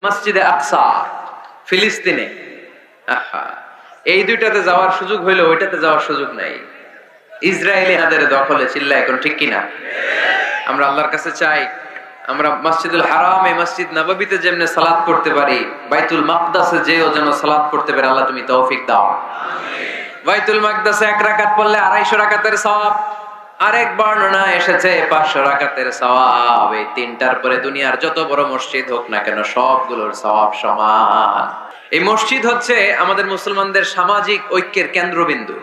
মসজিদে আকসা ফিলিস্তিনে, এই দুইটাতে যাওয়ার সুযোগ হইলো, ওইটাতে যাওয়ার সুযোগ নাই। ইসরায়েলি হাতের দখলে, চিল্লা এখন ঠিক কিনা? আমরা আল্লাহর কাছে চাই আমরা মসজিদুল হারামে, মসজিদ নববীতে যেমনে সালাত করতে পারি, বাইতুল মাকদাসে যেও যেন সালাত করতে পারে। আল্লাহ তুমি তৌফিক দাও। বাইতুল মাকদাসে 1 রাকাত পড়লে 250 রাকাতের সওয়াব, আরেক বর্ণনা এসেছে 500 রাকাতের সওয়াব। এই তিনটার পরে দুনিয়ার যত বড় মসজিদ হোক না কেন সবগুলোর সওয়াব সমান। এই মসজিদ হচ্ছে আমাদের মুসলমানদের সামাজিক ঐক্যের কেন্দ্রবিন্দু।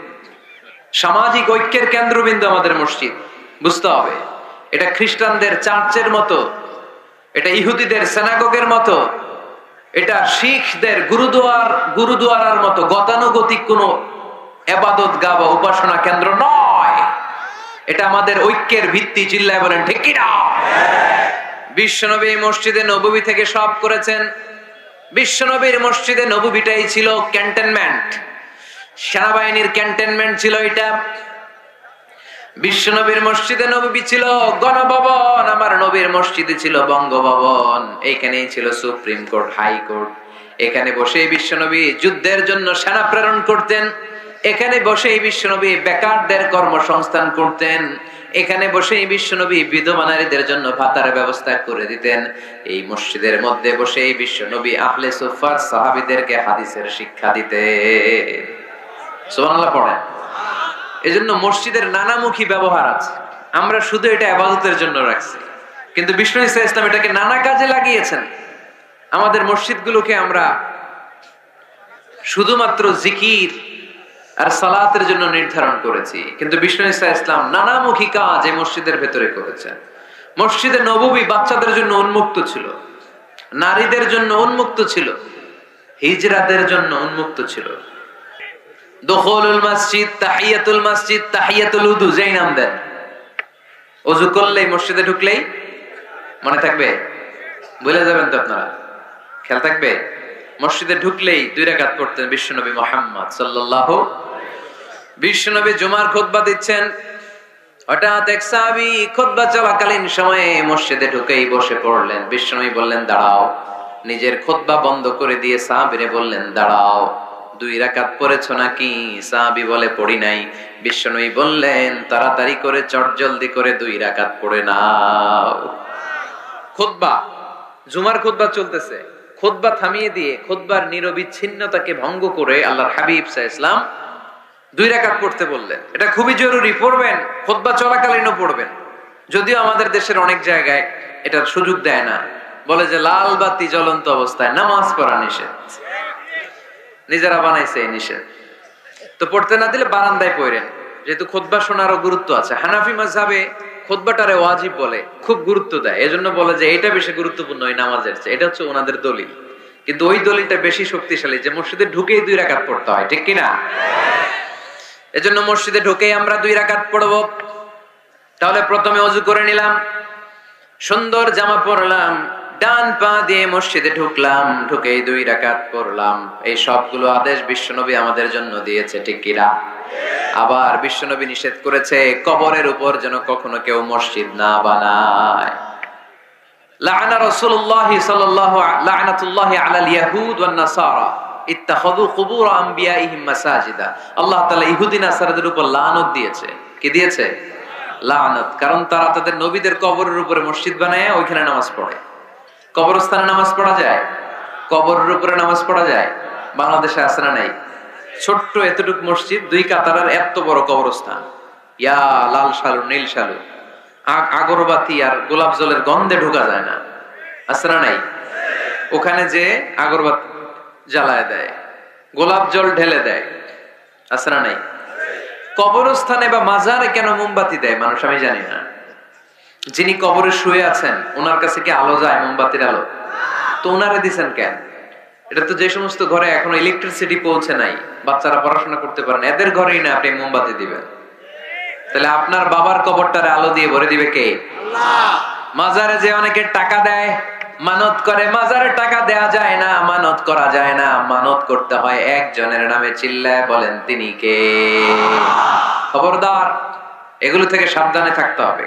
সামাজিক ঐক্যের কেন্দ্রবিন্দু আমাদের মসজিদ, বুঝতে হবে। এটা খ্রিস্টানদের চার্চের মতো, এটা ইহুদিদের সিনাগগের মতো, এটা শিখদের গুরুদুয়ারার মতো গতানুগতিক কোনো ইবাদত গাহ বা উপাসনা কেন্দ্র নয়। এটা আমাদের ঐক্যের ভিত্তি। চিল্লায় বলেন ঠিক কি না? বিশ্বনবী মসজিদে নববী থেকে সব করেছেন। বিশ্বনবীর মসজিদে নববীটাই ছিল ক্যান্টনমেন্ট, সেনাবাহিনীর ক্যান্টনমেন্ট ছিল এটা। বিশ্বনবীর মসজিদে নববী ছিল গণভবন, আমার নবীর মসজিদে ছিল বঙ্গভবন। এইখানেই ছিল সুপ্রিম কোর্ট, হাই কোর্ট। এখানে বসেই বিশ্বনবী যুদ্ধের জন্য সেনা প্রেরণ করতেন। এখানে বসেই বিশ্বনবী বেকারদের কর্মসংস্থান করতেন। এখানে বসেই বিশ্বনবী বিধবা নারীদের জন্য ভাতার ব্যবস্থা করে দিতেন। এই মসজিদের মধ্যে বসেই বিশ্বনবী আহলে সুফার সাহাবীদেরকে হাদিসের শিক্ষা দিতেন। সুবহানাল্লাহ পড়েন। এজন্য মসজিদের নানামুখী ব্যবহার আছে। আমরা শুধু এটা ইবাদতের জন্য রাখছি, কিন্তু বিষ্ণু ঈসা ইসলাম এটাকে নানা কাজে লাগিয়েছেন। আমাদের মসজিদগুলোকে আমরা শুধুমাত্র জিকির আর সালাতের জন্য নির্ধারণ করেছি, কিন্তু বিষ্ণু ঈসা ইসলাম নানামুখী কাজ এই মসজিদের ভেতরে করেছেন। মসজিদে নববী বাচ্চাদের জন্য উন্মুক্ত ছিল, নারীদের জন্য উন্মুক্ত ছিল, হিজরাদের জন্য উন্মুক্ত ছিল। দুখুলুল মসজিদ, তাহিয়াতুল মসজিদ, তাহিয়াতুল উযু যেই নাম দেন। ওযু করলেই, মসজিদে ঢুকলেই মনে থাকবে? ভুলে যাবেন তো আপনারা? খেয়াল থাকবে? মসজিদে ঢুকলেই 2 রাকাত পড়তেন বিশ্বনবী মুহাম্মদ সাল্লাল্লাহু। বিশ্বনবী জুমার খুতবা দিচ্ছেন, হঠাৎ এক সাহাবী খুতবা চলাকালীন সময়ে মসজিদে ঢুকেই বসে পড়লেন। বিশ্বনবী বললেন দাঁড়াও। নিজের খুতবা বন্ধ করে দিয়ে সাহাবীরে বললেন দাঁড়াও, 2 রাকাত পড়েছো নাকি? সাহাবী বলে পড়ি নাই। বিশ্বনবী বললেন তাড়াতাড়ি করে চটজলদি করে 2 রাকাত পড়ে নাও। খুতবা, জুমার খুতবা চলতেছে, খুতবা থামিয়ে দিয়ে খুতবার নিরবিচ্ছিন্নতাকে ভঙ্গ করে আল্লাহর হাবিব সাল্লাল্লাহু আলাইহি ওয়াসাল্লাম 2 রাকাত পড়তে বললেন। এটা খুবই জরুরি, পড়বেন, খুতবা চলাকালীনও পড়বেন। যদিও আমাদের দেশের অনেক জায়গায় এটার সুযোগ দেয় না, বলে যে লাল বাতি জ্বলন্ত অবস্থায় নামাজ পড়া নিষেধ। নিজেরা বানাইছে এই নিষেধ, তো পড়তে না দিলে বারান্দায় পড়েন, যেহেতু খুতবা শোনারও গুরুত্ব আছে। হানাফি মাযহাবে খুতবাটারে ওয়াজিব বলে, খুব গুরুত্ব দেয়। এজন্য বলে যে এটা বেশি গুরুত্বপূর্ণ ওই নামাজের চেয়ে। এটা হচ্ছে ওনাদের দলিল, কিন্তু ওই দলিলটা বেশি শক্তিশালী যে মসজিদে ঢুকেই 2 রাকাত পড়তে হয়, ঠিক কিনা? এজন্য মসজিদে ঢুকেই আমরা 2 রাকাত পড়ব। তাহলে প্রথমে ওযু করে নিলাম, সুন্দর জামা পরলাম, ডান পা দিয়ে মসজিদে ঢুকলাম, ঢুকেই 2 রাকাত পড়লাম। এই সবগুলো আদেশ বিশ্বনবী আমাদের জন্য দিয়েছে, ঠিক কিনা? আবার বিশ্বনবী নিষেধ করেছে কবরের উপর যেন কখনো কেউ মসজিদ না বানায়। লাআনা রাসূলুল্লাহ সাল্লাল্লাহু লাআনাতুল্লাহি আলাল ইয়াহুদ ওয়ান নাসারা ইত্তাখাযু কুবুর আমবিয়াইহিম মাসাজিদা। আল্লাহ তাআলা ইহুদি নাসারাদের উপর লানত দিয়েছে। কি দিয়েছে? লানত। কারণ তারা তাদের নবীদের কবরের উপরে মসজিদ বানায়, ওইখানে নামাজ পড়ে। কবরস্থানে নামাজ পড়া যায়? কবরের উপরে নামাজ পড়া যায়? বাংলাদেশে আছে না নাই? ছোট্ট এতটুক মসজিদ, 2 কাতারের এত বড় কবরস্থান। ইয়া লাল শালু, নীল শালু, আগরবাতি আর গোলাপ জলের গন্ধে ঢোকা যায় না, আছে না নাই? ওখানে যে আগরবাতি জ্বালায় দেয়, গোলাপ জল ঢেলে দেয়, আছে না নাই? কবরস্থানে বা মাজারে কেন মোমবাতি দেয় মানুষ আমি জানি না। যিনি কবরে শুয়ে আছেন ওনার কাছে কি আলো যায়? মোমবাতির আলো তো ওনারে দিচ্ছেন কেন? এটা তো যে সমস্ত ঘরে এখনো ইলেকট্রিসিটি পৌঁছে নাই, বাচ্চারা পড়াশোনা করতে পারেন, এদের ঘরেই না আপনি মোমবাতি দিবেন। তাহলে আপনার বাবার কবরটারে আলো দিয়ে ভরে দিবে কে? আল্লাহ। মাজারে যে অনেকে টাকা দেয়, মানত করে, মাজারে টাকা দেয়া যায় না, মানত করা যায় না, মানত করতে হয় একজনের নামে। চিল্লায় বলেন তিনি কে? খবরদার, এগুলো থেকে সাবধানে থাকতে হবে।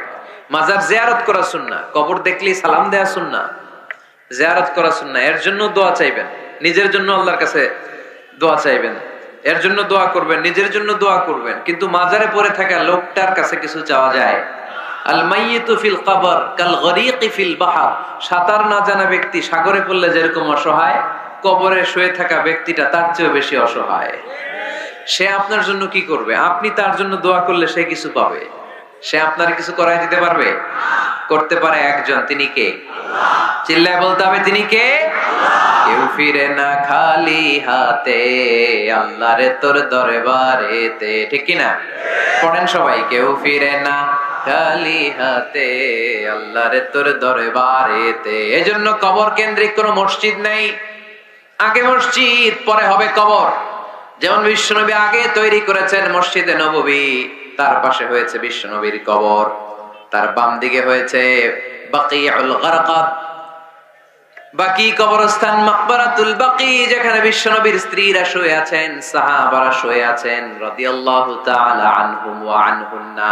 মাজার জিয়ারত করা সুন্নাহ, কবর দেখলেই সালাম দেয়া সুন্নাহ। জিয়ারত করা সুন্নাহ, এর জন্য দোয়া চাইবেন, নিজের জন্য আল্লাহর কাছে দোয়া চাইবেন, এর জন্য দোয়া করবেন, নিজের জন্য দোয়া করবেন। কিন্তু মাজারে পড়ে থাকা লোকটার কাছে কিছু চাওয়া যায়? আল মাইয়িতু ফিল কবর কাল গরীকি ফিল বাহর, সাঁতার না জানা ব্যক্তি সাগরে পড়লে যেরকম অসহায়, কবরে শুয়ে থাকা ব্যক্তিটা তার চেয়েও বেশি অসহায়। সে আপনার জন্য কি করবে? আপনি তার জন্য দোয়া করলে সে কিছু পাবে? সে আপনার কিছু করাই দিতে পারবে? করতে পারে একজন, তিনি কে? চিল্লায় বলতে হবে, তিনি কে? কেউ ফিরে না খালি হাতে, আল্লাহরে তোর দরবারেতে, ঠিক কিনা? পড়েন সবাই, কেউ ফিরে না খালি হাতে, আল্লাহরে তোর দরবারেতে। এজন্য কবর কেন্দ্রিক কোন মসজিদ নেই। আগে মসজিদ, পরে হবে কবর। যেমন বিশ্বনবী আগে তৈরি করেছেন মসজিদে নববী, তার পাশে হয়েছে বিশ্বনবীর কবর, তার বাম দিকে হয়েছে বাকিউল গারকাদ, বাকি কবরস্থান, মাকবারাতুল বাকি, যেখানে বিশ্বনবীর স্ত্রীরা শুয়ে আছেন, সাহাবারা শুয়ে আছেন রাদিয়াল্লাহু তাআলা আনহুম ওয়া আনহুন্না।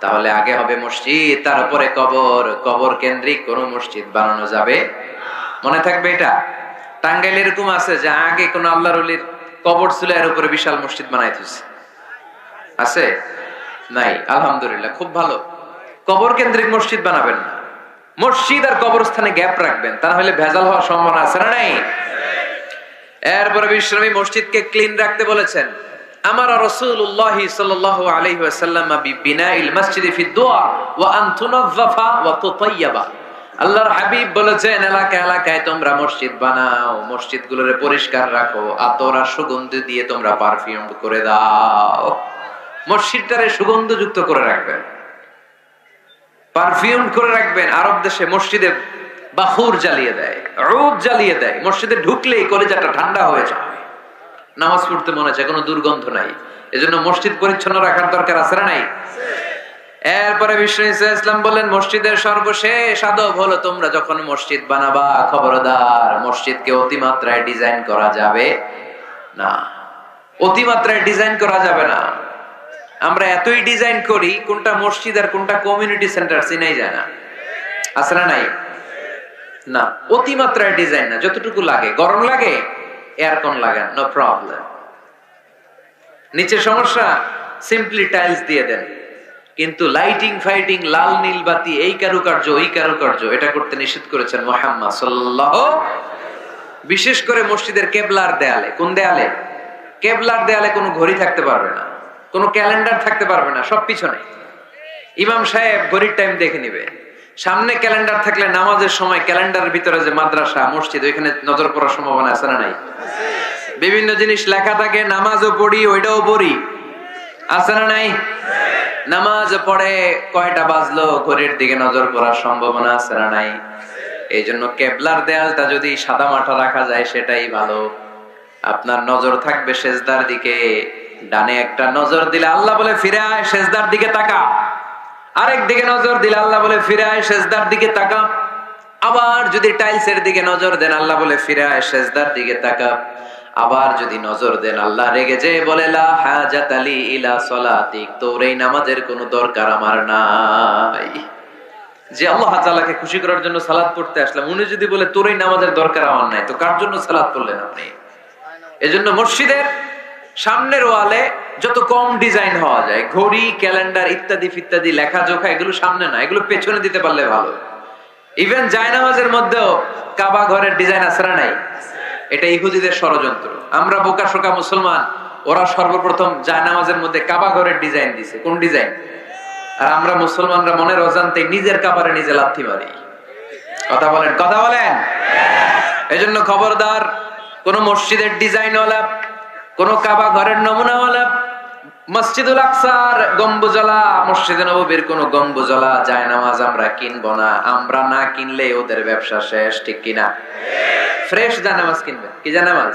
তাহলে আগে হবে মসজিদ, তারপরে কবর। কবর কেন্দ্রিক কোন মসজিদ বানানো যাবে? মনে থাকবে এটা। টাঙ্গাইল এরকম আছে যে আগে কোন আল্লাহর ওলির কবর ছিল, এর উপরে বিশাল মসজিদ বানাই দিয়েছে, আছে? নাই, আলহামদুলিল্লাহ, খুব ভালো। কবর কেন্দ্রিক মসজিদ বানাবেন না, মসজিদ আর কবরস্থানে গ্যাপ রাখবেন, তা হলে ভেজাল হওয়ার সম্ভাবনা আছে না নাই? এরপরে বিশ্বনবী মসজিদকে ক্লিন রাখতে বলেছেন। আমার রাসূলুল্লাহ সাল্লাল্লাহু আলাইহি ওয়াসাল্লাম বিবিনাইল মসজিদি ফি দুআ ওয়া আন তুনাযযাফা ওয়া তুতায়্যাবা। আল্লাহর হাবিব বলেছেন, এলাকায় এলাকায় তোমরা মসজিদ বানাও, মসজিদগুলোরে পরিষ্কার রাখো, আতর আর সুগন্ধি দিয়ে তোমরা পারফিউম করে দাও, মসজিদটারে সুগন্ধযুক্ত করে রাখবেন, পারফিউম করে রাখবেন। আরব দেশে মসজিদে বাখুর জ্বালিয়ে দেয়, উদ জ্বালিয়ে দেয়, মসজিদে ঢুকলেই কলিজাটা ঠান্ডা হয়ে যায়, নামাজ পড়তে মনে চায়, কোনো দুর্গন্ধ নাই। এজন্য মসজিদ পরিচ্ছন্ন রাখার দরকার আছে না নাই? এরপরে বিষ্ণু ইসলাম বললেন, মসজিদের সর্বশেষ আদব হলো তোমরা যখন মসজিদ বানাবা, খবরদার মসজিদকে অতিমাত্রায় ডিজাইন করা যাবে না। অতিমাত্রায় ডিজাইন করা যাবে না। আমরা এতই ডিজাইন করি, কোনটা মসজিদ আর কোনটা কমিউনিটি সেন্টার চিনাই যায় না, আছে না নাই? না, অতিমাত্রায় ডিজাইন না, যতটুকু লাগে। গরম লাগে, এয়ারকন লাগান, নো প্রবলেম। নিচে সমস্যা, সিম্পলি টাইলস দিয়ে দেন। কিন্তু লাইটিং ফাইটিং, লাল নীল বাতি, এই কারুকার্য ওই কারুকার্য, এটা করতে নিষেধ করেছেন মুহাম্মদ সাল্লাল্লাহু। বিশেষ করে মসজিদের কেবলার দেয়ালে। কোন দেয়ালে? কেবলার দেয়ালে কোনো ঘড়ি থাকতে পারবে না, কোনো ক্যালেন্ডার থাকতে পারবে না, সব পিছনে। ইমাম সাহেব ঘড়ির টাইম দেখে নিবে। সামনে ক্যালেন্ডার থাকলে নামাজের সময় ক্যালেন্ডারের ভিতরে যে মাদ্রাসা মসজিদ, ওইখানে নজর পড়ার সম্ভাবনা আছে না নাই? বিভিন্ন জিনিস লেখা থাকে, নামাজও পড়ি, ওইটাও পড়ি, আছে না নাই? নামাজ পড়ে কয়টা বাজলো, ঘড়ির দিকে নজর পড়ার সম্ভাবনা আছে না নাই? এই জন্য কেবলার দেয়ালটা যদি সাদা মাঠা রাখা যায় সেটাই ভালো। আপনার নজর থাকবে সেজদার দিকে। ডানে একটা নজর দিলে আল্লাহ বলে ফিরে আয়, সেজদার দিকে তাকা। আরেক দিকে নজর দিলে আল্লাহ বলে ফিরে আয়, সেজদার দিকে তাকা। আবার যদি টাইলসের দিকে নজর দেন, আল্লাহ বলে ফিরে আয়, সেজদার দিকে তাকা। আবার যদি নজর দেন, আল্লাহ রেগে যে বলে লা হাজাত আলী ইলা সলাতিক, তোর এই নামাজের কোনো দরকার আমার নাই। যে আল্লাহ তাআলাকে খুশি করার জন্য সালাত পড়তে আসলাম, উনি যদি বলে তোর এই নামাজের দরকার আমার নাই, তো কার জন্য সালাত পড়লেন আপনি? এজন্য মসজিদের সামনের ওয়ালে যত কম ডিজাইন হওয়া যায়, ঘড়ি, ক্যালেন্ডার ইত্যাদি ইত্যাদি, লেখাজোখা, এগুলো সামনে না, এগুলো পেছনে দিতে পারলে ভালো। ইভেন জায়নামাজের মধ্যেও কাবা ঘরের ডিজাইন আছে না নাই? এটা ইহুদিদের ষড়যন্ত্র। আমরা বোকা শোকা মুসলমান, ওরা সর্বপ্রথম জায়নামাজের মধ্যে কাবা ঘরের ডিজাইন দিছে। কোন ডিজাইন? আর আমরা মুসলমানরা মনের অজান্তে নিজের কাবারে নিজে লাথি মারি। কথা বলেন, কথা বলেন। এজন্য খবরদার, কোন মসজিদের ডিজাইনওয়ালা, কোন কাবা ঘরের নমুনাওয়ালা, মসজিদুল আকসার গম্বুজলা, মসজিদে নববীর কোন গম্বুজলা জায়নামাজ আমরা কিনবো না। আমরা না কিনলে ওদের ব্যবসা শেষ, ঠিক কিনা? ফ্রেশ জায়নামাজ কিনবেন। কি জায়নামাজ?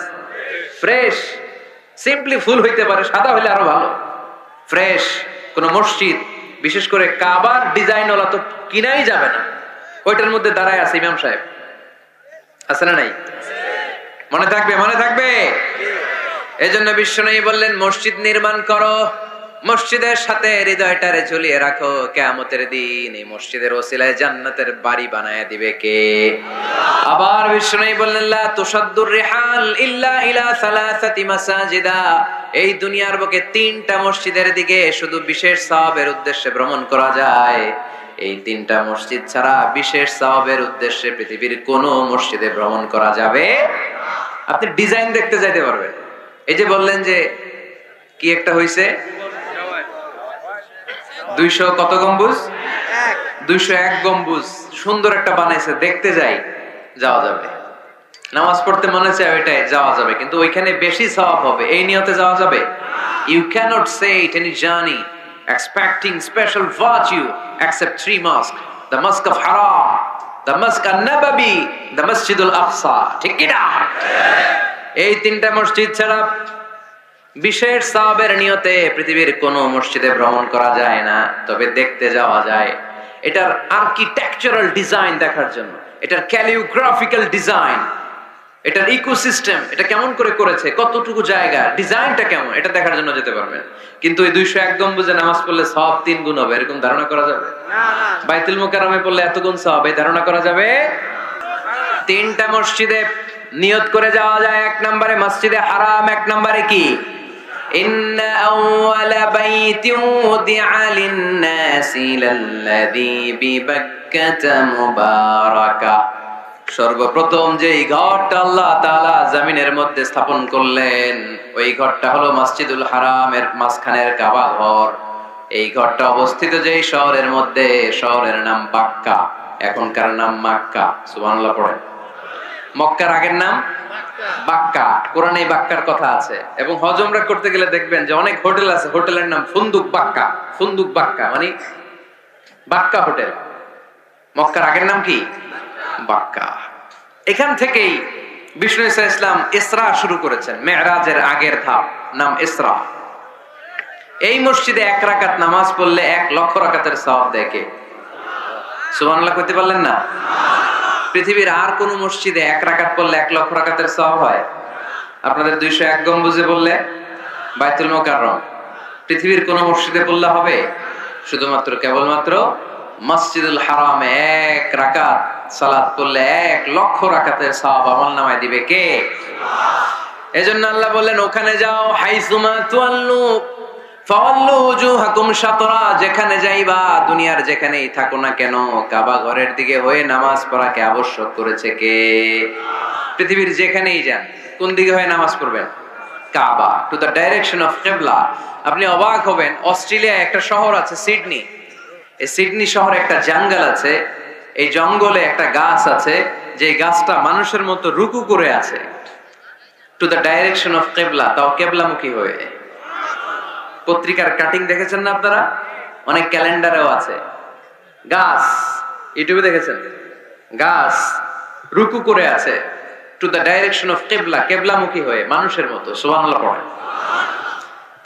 ফ্রেশ। সিম্পলি ফুল হইতে পারে, সাদা হইলে আরো ভালো। ফ্রেশ কোন মসজিদ, বিশেষ করে কাবার ডিজাইনওয়ালা তো কিনাই যাবে না। ওইটার মধ্যে দাঁড়ায় আছে ইমাম সাহেব, আছে না নাই? মনে থাকবে, মনে থাকবে। এই জন্য বিশ্বনবী বললেন, মসজিদ নির্মাণ করো, মসজিদের সাথে হৃদয়টারে ঝুলিয়ে রাখো, কিয়ামতের দিন এই মসজিদের ওসিলায় জান্নাতের বাড়ি বানায়া দিবে কে? আবার বিষ্ণু বললেন লা তুসাদ্দুর রিহাল ইল্লা ইলা সালাসাতি মাসাজিদা, এই দুনিয়ার বুকে তিনটা মসজিদের দিকে শুধু বিশেষ সওয়াবের উদ্দেশ্যে ভ্রমণ করা যায়। এই তিনটা মসজিদ ছাড়া বিশেষ সওয়াবের উদ্দেশ্যে পৃথিবীর কোনো মসজিদে ভ্রমণ করা যাবে। আপনি ডিজাইন দেখতে যাইতে পারবেন। এই যে বললেন যে কি একটা হইছে 200 কত গম্বুজ, 201 গম্বুজ সুন্দর একটা বানাইছে, দেখতে যাই, যাওয়া যাবে। নামাজ পড়তে মনে চায় ওইটাই যাওয়া যাবে, কিন্তু ওইখানে বেশি সওয়াব হবে এই নিয়তে যাওয়া যাবে? You cannot say it any journey expecting special virtue except 3 mosques, the mosque of Haram, the mosque an-Nabawi, the Masjid al-Aqsa। ঠিক কি না? এই তিনটা মসজিদ ছাড়া বিশেষ সওয়াবের নিয়তে পৃথিবীর কোন মসজিদে ভ্রমণ করা যায় না, তবে দেখতে যাওয়া যায়। এটার আর্কিটেকচারাল ডিজাইন দেখার জন্য, এটার ক্যালিওগ্রাফিক্যাল ডিজাইন, এটার ইকোসিস্টেম, এটা কেমন করে করেছে, কতটুকু জায়গা, ডিজাইনটা কেমন, এটা দেখার জন্য যেতে পারবেন। কিন্তু এই 201 গম্বুজে নামাজ পড়লে সওয়াব 3 গুণ হবে, এরকম ধারণা করা যাবে? বাইতুল মুকাররমে পড়লে এত গুণ সওয়াব, এই ধারণা করা যাবে? তিনটা মসজিদে নিয়ত করে যাওয়া যায়। 1 নম্বরে মসজিদে হারাম, 1 নম্বরে কি ইন্না আউওয়ালা বাইতিন উদিআ লিন-নাসি লাল্লাযী বিবাক্কাতা মুবারাকা, সর্বপ্রথম যে ঘরটা আল্লাহ তাআলা জমিনের মধ্যে স্থাপন করলেন ওই ঘরটা হলো মসজিদুল হারামের মাঝখানের কাবা ঘর। এই ঘরটা অবস্থিত যেই শহরের মধ্যে, শহরের নাম বাক্কা, এখনকার নাম মক্কা। সুবহানাল্লাহ পড়েন। মক্কার আগের নাম বাক্কা। কোরআনে বাক্কার কথা আছে, এবং হজ উমরা করতে গেলে দেখবেন যে অনেক হোটেল আছে, হোটেলের নাম ফুন্দুক বাক্কা। ফুন্দুক বাক্কা মানে বাক্কা হোটেল। মক্কার আগের নাম কি? বাক্কা। এখান থেকেই বিষ্ণু ঈসা ইসলাম ইসরা শুরু করেছেন, মেরাজের আগের ধাপ, নাম ইসরা। এই মসজিদে 1 রাকাত নামাজ পড়লে 1 লক্ষ রাকাতের সওয়াব দেয় কে? সুবহানাল্লাহ কইতে পারলেন না? পৃথিবীর আর কোন মসজিদে 1 রাকাত পড়লে 1 লক্ষ রাকাতের সওয়াব হয়? আপনাদের 201 গম্বুজে বললে, বাইতুল মুকাররম, পৃথিবীর কোন মসজিদে পড়লে হবে? শুধুমাত্র কেবলমাত্র মসজিদুল হারামে 1 রাকাত সালাত পড়লে 1 লক্ষ রাকাতের সওয়াব আমলনামায় দিবে কে? এজন্য আল্লাহ বললেন ওখানে যাও, হাইসুমা তুয়াল্লু ফাওয়াল্লু ওজুহাকুম শাতরা, যেখানে যাইবা, দুনিয়ার যেখানেই থাকো না কেন, কাবা ঘরের দিকে হয়ে নামাজ পড়াকে আবশ্যক করেছে কে? পৃথিবীর যেখানেই যান, কোন দিকে হয়ে নামাজ পড়বেন? কাবা, টু দ্য ডাইরেকশন অফ কিবলা। আপনি অবাক হবেন, অস্ট্রেলিয়ায় একটা শহর আছে সিডনি, এই সিডনি শহরে একটা জঙ্গল আছে, এই জঙ্গলে একটা গাছ আছে, যে গাছটা মানুষের মতো রুকু করে আছে, টু দ্য ডাইরেকশন অফ কিবলা, তাও কিবলামুখী হয়ে। পত্রিকার কাটিং দেখেছেন না আপনারা? অনেক ক্যালেন্ডারেও আছে গাছ, ইউটিউবে দেখেছেন, গাছ রুকু করে আছে টু দ্য ডাইরেকশন অফ কিবলা, কিবলামুখী হয়ে মানুষের মতো। সুবহানাল্লাহ পড়ে।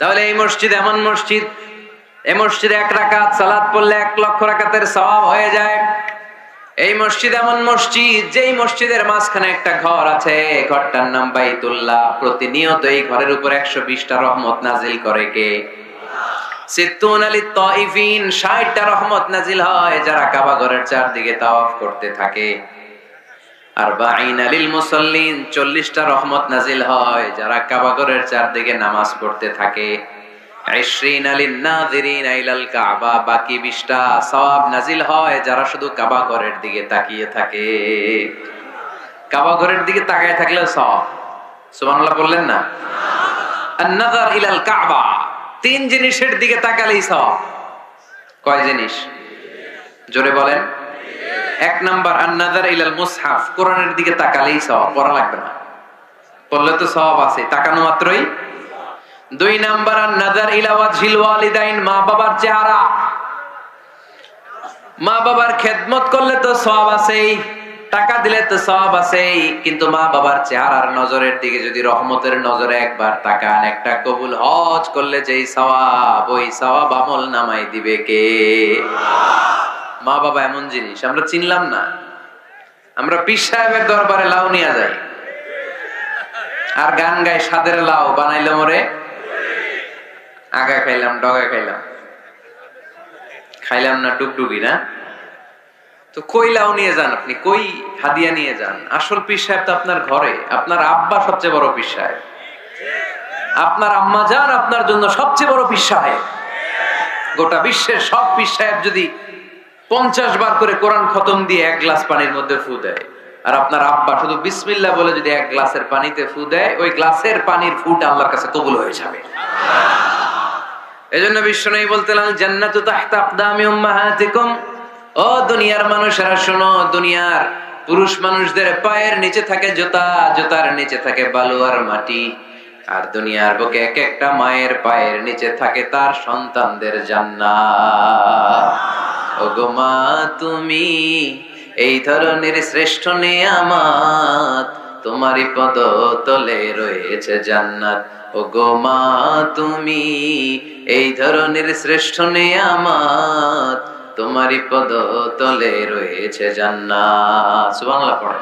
তাহলে এই মসজিদ এমন মসজিদ, এই মসজিদে 1 রাকাত সালাত পড়লে 1 লক্ষ রাকাতের সওয়াব হয়ে যায়। এই মসজিদ এমন মসজিদ, যেই মসজিদের মাঝখানে একটা ঘর আছে, ঘরটার নাম বাইতুল্লাহ। প্রতিনিয়ত এই ঘরের উপর 120টা রহমত নাজিল করে কে? সিত্তুন আলিত তাইফিন, 60টা রহমত নাজিল হয় যারা কাবা ঘরের চারদিকে তাওয়াফ করতে থাকে। আরবাঈনা লিল মুসাল্লিন, 40টা রহমত নাজিল হয় যারা কাবা ঘরের চারদিকে নামাজ পড়তে থাকে। 20 লিন নাযিরিনা ইলাল কাবা, বাকি 20টা সওয়াব নাজিল হয় যারা শুধু কাবা ঘরের দিকে তাকিয়ে থাকে। কাবা ঘরের দিকে তাকিয়ে থাকলে সওয়াব। সুবহানাল্লাহ বললেন না? আন-নাযার ইলাল কাবা, 3 জিনিসের দিকে তাকালেই সওয়াব। কয় জিনিস? জোরে বলেন। 1 নাম্বার আন-নাযার ইলাল মুসহাফ, কোরআনের দিকে তাকালেই সওয়াব, পড়া লাগবে না, পড়লে তো সওয়াব আছে, তাকানো মাত্রই। 2 নাম্বার আন-নাযার ইলা ওয়াজহিল ওয়ালিদাইন, মা বাবার চেহারা, মা বাবার খেদমত করলে তো সওয়াব আছেই, টাকা দিলে তো সওয়াব আছেই, কিন্তু মা বাবার চেহারার নজরের দিকে যদি রহমতের নজরে একবার তাকান, একটা কবুল হজ করলে যেই সওয়াব, ওই সওয়াব আমল নামাই দিবে কে? মা বাবা এমন জিনিস আমরা চিনলাম না। আমরা পীর সাহেবের দরবারে লাউ নিয়ে যাই আর গান গাই, সাদের লাউ বানাইলে মরে। আগা খাইলাম, ডগা খাইলাম, খাইলাম না ডুগডুগি না। তো কই লাউ নিয়ে যান আপনি, কই হাদিয়া নিয়ে যান? আসল পীর সাহেব তো আপনার ঘরে। আপনার আব্বা সবচেয়ে বড় পীর সাহেব, আপনার আম্মা জান আপনার জন্য সবচেয়ে বড় পীর সাহেব। গোটা বিশ্বের সব পীর সাহেব যদি 50 বার করে কোরআন খতম দিয়ে এক গ্লাস পানির মধ্যে ফু দেয়, আর আপনার আব্বা শুধু বিসমিল্লাহ বলে যদি এক গ্লাসের পানিতে ফু দেয়, ওই গ্লাসের পানির ফুটা আল্লাহর কাছে কবুল হয়ে যাবে। এজন্য বিশ্বনবী বলতেন, জান্নাতু তাহতা আকদামি উম্মাহাতিকুম। ও দুনিয়ার মানুষেরা শোনো, দুনিয়ার পুরুষ মানুষদের পায়ের নিচে থাকে জুতা, জুতার নিচে থাকে বালু আর মাটি। আর দুনিয়ার বুকে এক একটা মায়ের পায়ের নিচে থাকে তার সন্তানদের জান্নাত। ওগো মা তুমি এই ধরনের শ্রেষ্ঠ নেয়ামত, তোমারই পদ তলে রয়েছে জান্নাত। ওগো মা তুমি এই ধরনের শ্রেষ্ঠ নেয়ামত, তোমারই পদ তলে রয়েছে জান্নাত। সুবহানাল্লাহ পড়ে।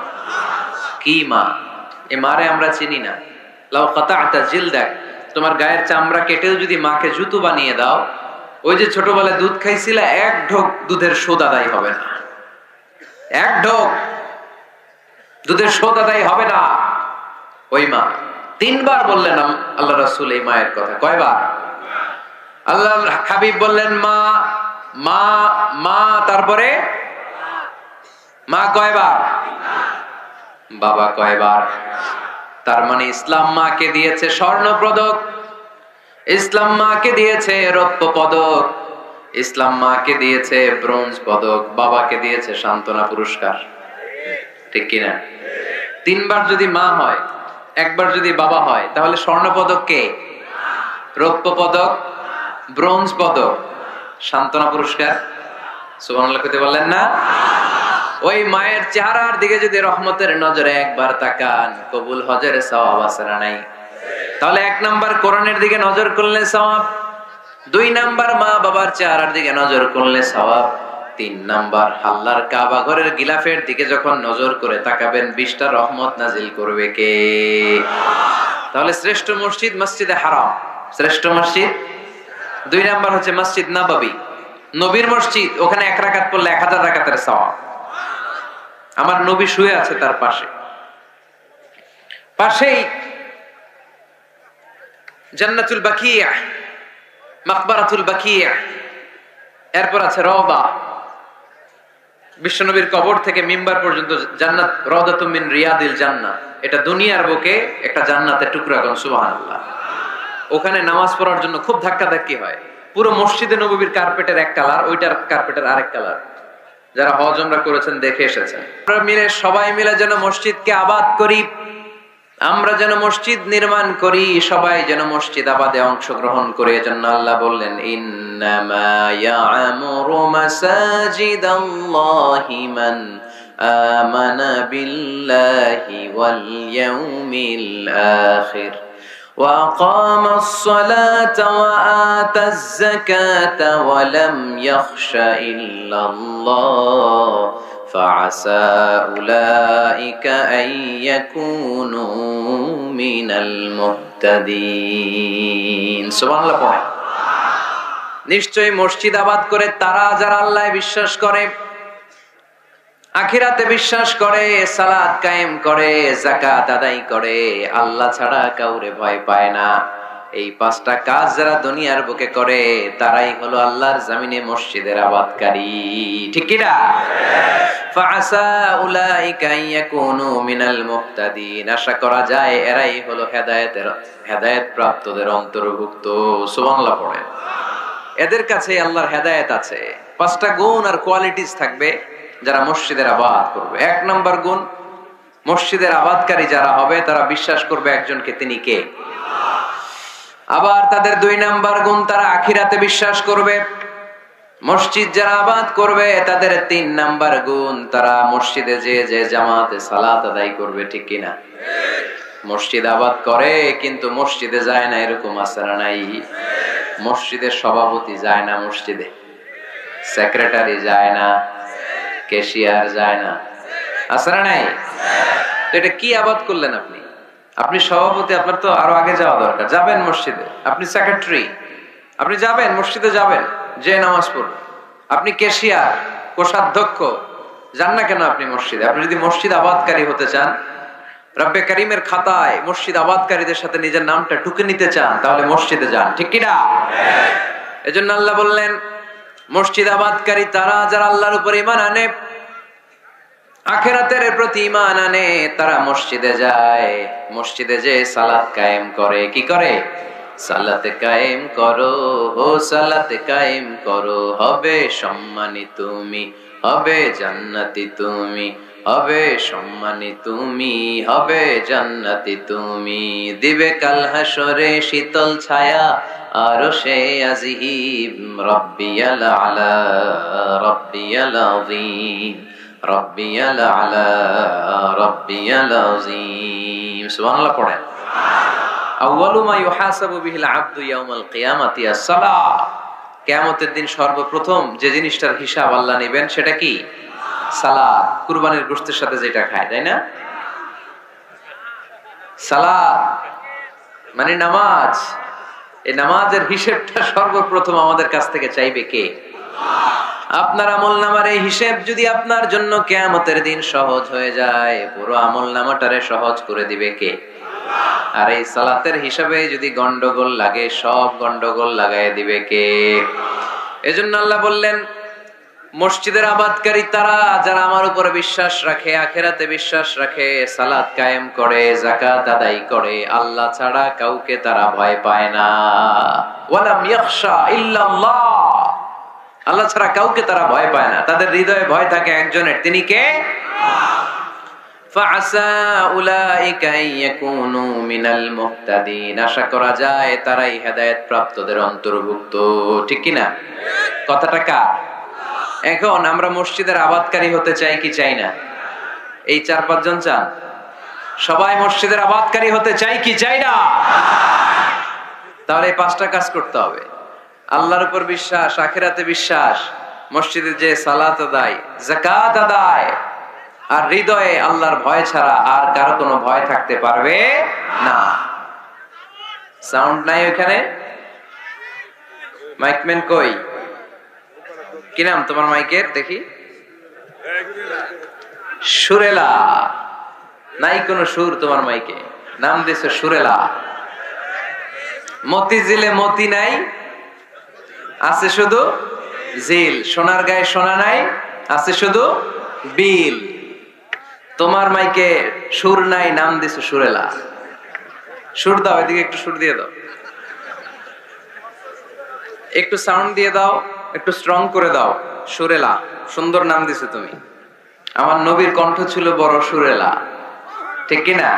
কি মা? এ মারে আমরা চিনি না। লাউ কাতা'তা জিলদাক, তোমার গায়ের চামড়া কেটেও যদি মাকে জুতো বানিয়ে দাও, ওই যে ছোটবেলায় দুধ খাইছিলা, এক ঢোক দুধের শোধ আদায় হবে না। এক ঢোক দুধের শোধ আদায় হবে না। ওই মা। 3 বার বললেন আল্লাহ রাসূল এই মায়ের কথা। কয়বার? আল্লাহর হাবিব বললেন মা মা মা, তারপরে মা কয়বার? বাবা কয়বার? তার মানে ইসলাম মাকে দিয়েছে স্বর্ণ পদক, ইসলাম মাকে দিয়েছে রৌপ্য পদক, ইসলাম মাকে দিয়েছে ব্রোঞ্জ পদক, বাবাকে দিয়েছে সান্ত্বনা পুরস্কার। ঠিক কিনা? 3 বার যদি মা হয়, একবার যদি বাবা হয়, তাহলে স্বর্ণ পদক কে? রৌপ্য পদক, ব্রোঞ্জ পদক, সান্ত্বনা পুরস্কার। সুবহানাল্লাহ কইতে বললেন না? ওই মায়ের চেহারার দিকে যদি রহমতের নজরে একবার তাকান, কবুল হজের সওয়াব আছে না নাই? তাহলে 1 নাম্বার কোরআনের দিকে নজর করলে সওয়াব, 2 নাম্বার মা বাবার চেহারার দিকে নজর করলে সওয়াব, 3 নাম্বার আল্লাহর কাবা ঘরের গিলাফের দিকে যখন নজর করে তাকাবেন, 20টা রহমত নাজিল করবে কে? তাহলে শ্রেষ্ঠ মসজিদ মসজিদে হারাম, শ্রেষ্ঠ মসজিদ। 2 নাম্বার হচ্ছে মসজিদ নববী, নবীর মসজিদ। ওখানে 1 রাকাত পড়লে 1000 রাকাতের সওয়াব। আমার নবী শুয়ে আছে তার পাশে, পাশেই জান্নাতুল বাকিয়া, মাকবারাতুল বাকিয়া, এরপর আছে রওবা। বিশ্বনবীর কবর থেকে মিম্বার পর্যন্ত জান্নাত, রাউদাতুম মিন রিয়াদিল জান্নাহ। এটা দুনিয়ার বুকে একটা জান্নাতের টুকরা। কোন সুবহানাল্লাহ। ওখানে নামাজ পড়ার জন্য খুব ধাক্কাধাক্কি হয়। পুরো মসজিদে নববীর কার্পেটের এক কালার, ওইটার কার্পেটের আরেক কালার। যারা হজ উমরা করেছেন দেখে এসেছেন। আমরা মিলে, সবাই মিলে যেন মসজিদকে আবাদ করি, আমরা যেন মসজিদ নির্মাণ করি, সবাই যেন মসজিদ আবাদে অংশগ্রহণ করে। এজন্য আল্লাহ বললেন, ইন্নামা ইয়া'মুরু মাসাজিদাল্লাহি মান আমানা বিল্লাহি ওয়াল ইয়াউমিল আখির ওয়া আকামাস সালাতা ওয়া আতাজ যাকাতা ওয়া লাম ইয়াখশা ইল্লাল্লাহ فعسى أولئك أن يكونوا من المهتدين سبحان الله পড়ে। নিশ্চয়ই মসজিদ আবাদ করে তারা যারা আল্লাহয় বিশ্বাস করে, আখিরাতে বিশ্বাস করে, সালাত কায়েম করে, যাকাত আদায় করে, আল্লাহ ছাড়া কাউরে ভয় পায় না। এই 5টা কাজ যারা দুনিয়ার বুকে করে, তারাই হলো আল্লাহর জমিনে মসজিদের আবাদকারী। ঠিক কি না? ফাআসা উলাইকা ইয়াকুনু মিনাল মুহতাদিন। আশা করা যায় এরাই হলো হেদায়েত প্রাপ্তদের অন্তর্ভুক্ত। সুবহানাল্লাহ পড়ে। এদের কাছে আল্লাহর হেদায়েত আছে। 5টা গুণ আর কোয়ালিটিস থাকবে যারা মসজিদের আবাদ করবে। 1 নাম্বার গুণ, মসজিদের আবাদকারী যারা হবে তারা বিশ্বাস করবে একজনকে, তিনি কে? আবার তাদের 2 নাম্বার গুণ, তারা আখিরাতে বিশ্বাস করবে। মসজিদ যারা আবাদ করবে তাদের 3 নাম্বার গুণ, তারা মসজিদে যে জামাতে সালাত আদায় করবে। ঠিক কিনা? মসজিদ আবাদ করে কিন্তু মসজিদে যায় না, এরকম আছে না নাই? মসজিদের সভাপতি যায় না মসজিদে, সেক্রেটারি যায় না, ক্যাশিয়ার যায় না, আছে না নাই? তো এটা কি আবাদ করলেন আপনি? আপনি সভাপতি, আপনার তো আরো আগে যাওয়া দরকার। যাবেন মসজিদে, আপনি সেক্রেটারি, আপনি যাবেন, মসজিদে যাবেন, যে নামাজ পড়বেন। আপনি ক্যাশিয়ার, কোষাধ্যক্ষ, যান না কেন আপনি মসজিদে? আপনি যদি মসজিদ আবাদকারী হতে চান, রব্বে কারিমের খাতায় মসজিদ আবাদকারীদের সাথে নিজের নামটা টুকে নিতে চান, তাহলে মসজিদে যান, ঠিক কিনা? এজন্য আল্লাহ বললেন, মসজিদ আবাদকারী তারা যারা আল্লাহর উপর ঈমান আনে, আখিরাতের প্রতি ঈমান আনে, তারা মসজিদে যায়। মসজিদে যে সালাত কায়েম করে, কি করে? সালাতে কায়েম করো, ও সালাতে কায়েম করো, হবে সম্মানী তুমি, হবে জান্নাতি তুমি, হবে সম্মানী তুমি, হবে জান্নাতি তুমি। দিবে কাল হাসরে শীতল ছায়া আরশে আজিম, রব্বিয়াল আলা, রব্বিয়াল আযীম, রব্বিয়াল আলা, রব্বিয়াল আযীম। সুবহানাল্লাহ পড়েন। আউয়ালু মা ইউহাসাবু বিহিল আবদু ইয়াউমাল কিয়ামাতি আস-সালাহ। কিয়ামতের দিন সর্বপ্রথম যে জিনিসটার হিসাব আল্লাহ নেবেন সেটা কি? সালাত। কুরবানির গোশতের সাথে যেটা খায়, তাই না? সালাত মানে নামাজ। এই নামাজের হিসাবটা সর্বপ্রথম আমাদের কাছ থেকে চাইবে কে? আপনার আমলনামার এই হিসাব যদি আপনার জন্য কিয়ামতের দিন সহজ হয়ে যায়, পুরো আমলনামাটারে সহজ করে দিবে কে? আর এই সালাতের হিসাবে যদি গন্ডগোল লাগে, সব গন্ডগোল লাগায় দিবে কে? এজন্য আল্লাহ বললেন, মসজিদের আবাদকারী তারা যারা আমার উপরে বিশ্বাস রাখে, আখিরাতে বিশ্বাস রাখে, সালাত কায়েম করে, যাকাত আদায় করে, আল্লাহ ছাড়া কাউকে তারা ভয় পায় না। ওয়ালাম ইয়াখশা ইল্লাল্লাহ, আল্লাহ ছাড়া কাউকে তারা ভয় পায় না। তাদের হৃদয়ে ভয় থাকে একজনের, তিনি কে? ফাআসা উলাইকা ইয়াকুনু মিনাল মুহতাদিন, আশা করা যায় তারাই হেদায়েত প্রাপ্তদের অন্তর্ভুক্ত, ঠিক কি না? কথাটা কার? এখন আমরা মসজিদের আবাদকারী হতে চাই কি চাই না? এই 4-5 জন চান? সবাই মসজিদের আবাদকারী হতে চাই কি চাই না? তাহলে এই 5টা কাজ করতে হবে। আল্লাহর উপর বিশ্বাস, আখিরাতে বিশ্বাস, মসজিদে যে সালাত আদায়, যাকাত আদায়, আর হৃদয়ে আল্লাহর ভয় ছাড়া আর কারো কোনো ভয় থাকতে পারবে না। সাউন্ড নাই ওখানে? মাইকম্যান কই? কি নাম তোমার মাইকের? দেখি। সুরেলা। নাই কোনো সুর তোমার মাইকে, নাম দিয়েছে সুরেলা। মতিঝিলে মতি নাই, আছে শুধু জিল। সোনার গায়ে সোনা নাই, আছে শুধু বিল। তোমার মাইকে সুর নাই, নাম দিছে সুরেলা। সুর দাও, এদিকে একটু সুর দিয়ে দাও, একটু সাউন্ড দিয়ে দাও, একটু স্ট্রং করে দাও। সুরেলা, সুন্দর নাম দিছে তুমি। আমার নবীর কণ্ঠ ছিল বড় সুরেলা, ঠিক কিনা?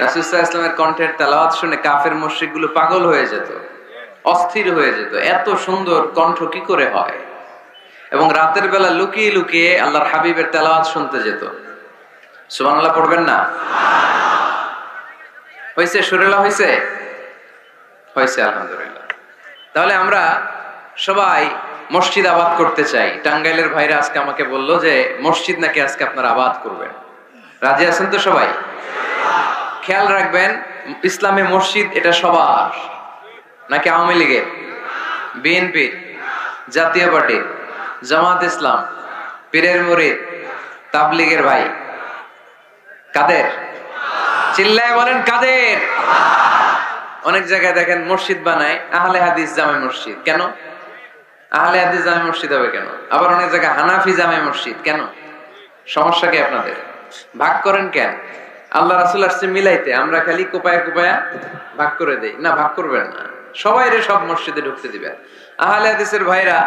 রাসূল সাল্লাল্লাহু আলাইহি ওয়াসাল্লামের কণ্ঠের তেলাওয়াত শুনে কাফের মুশরিকগুলো পাগল হয়ে যেত, অস্থির হয়ে যেত, এত সুন্দর কণ্ঠ কি করে হয়। এবং রাতের বেলা লুকিয়ে লুকিয়ে আল্লাহর হাবিবের তেলাওয়াত শুনতে যেত। সুবহানাল্লাহ পড়বেন না? হইছে? সুরেলা হইছে? হইছে, আলহামদুলিল্লাহ। তাহলে আমরা সবাই মসজিদ আবাদ করতে চাই। টাঙ্গাইলের ভাইরা আজকে আমাকে বললো যে মসজিদ নাকি আজকে আপনারা আবাদ করবেন। রাজি আছেন তো সবাই? খেয়াল রাখবেন, ইসলামে মসজিদ এটা সবার নাকি আওয়ামী লীগের, বিএনপির, জাতীয় পার্টির, জামাত ইসলাম, পীরের মুরিদ, তাবলীগের ভাই? কাদের? চিল্লায় বলেন কাদের? অনেক জায়গায় দেখেন মসজিদ বানায় আহলে হাদিস জামে মসজিদ। কেন আহলে হাদিস জামে মসজিদ হবে কেন? আবার অনেক জায়গায় হানাফি জামে মসজিদ। কেন? সমস্যা কি আপনাদের? ভাগ করেন কেন? আল্লাহ রাসূল আসছে মিলাইতে, আমরা খালি কোপায়া কোপায়া ভাগ করে দেই। না, ভাগ করবেন না, সবাইরে সব মসজিদে ঢুকতে দিবেন। আহলে হাদিসের ভাইরা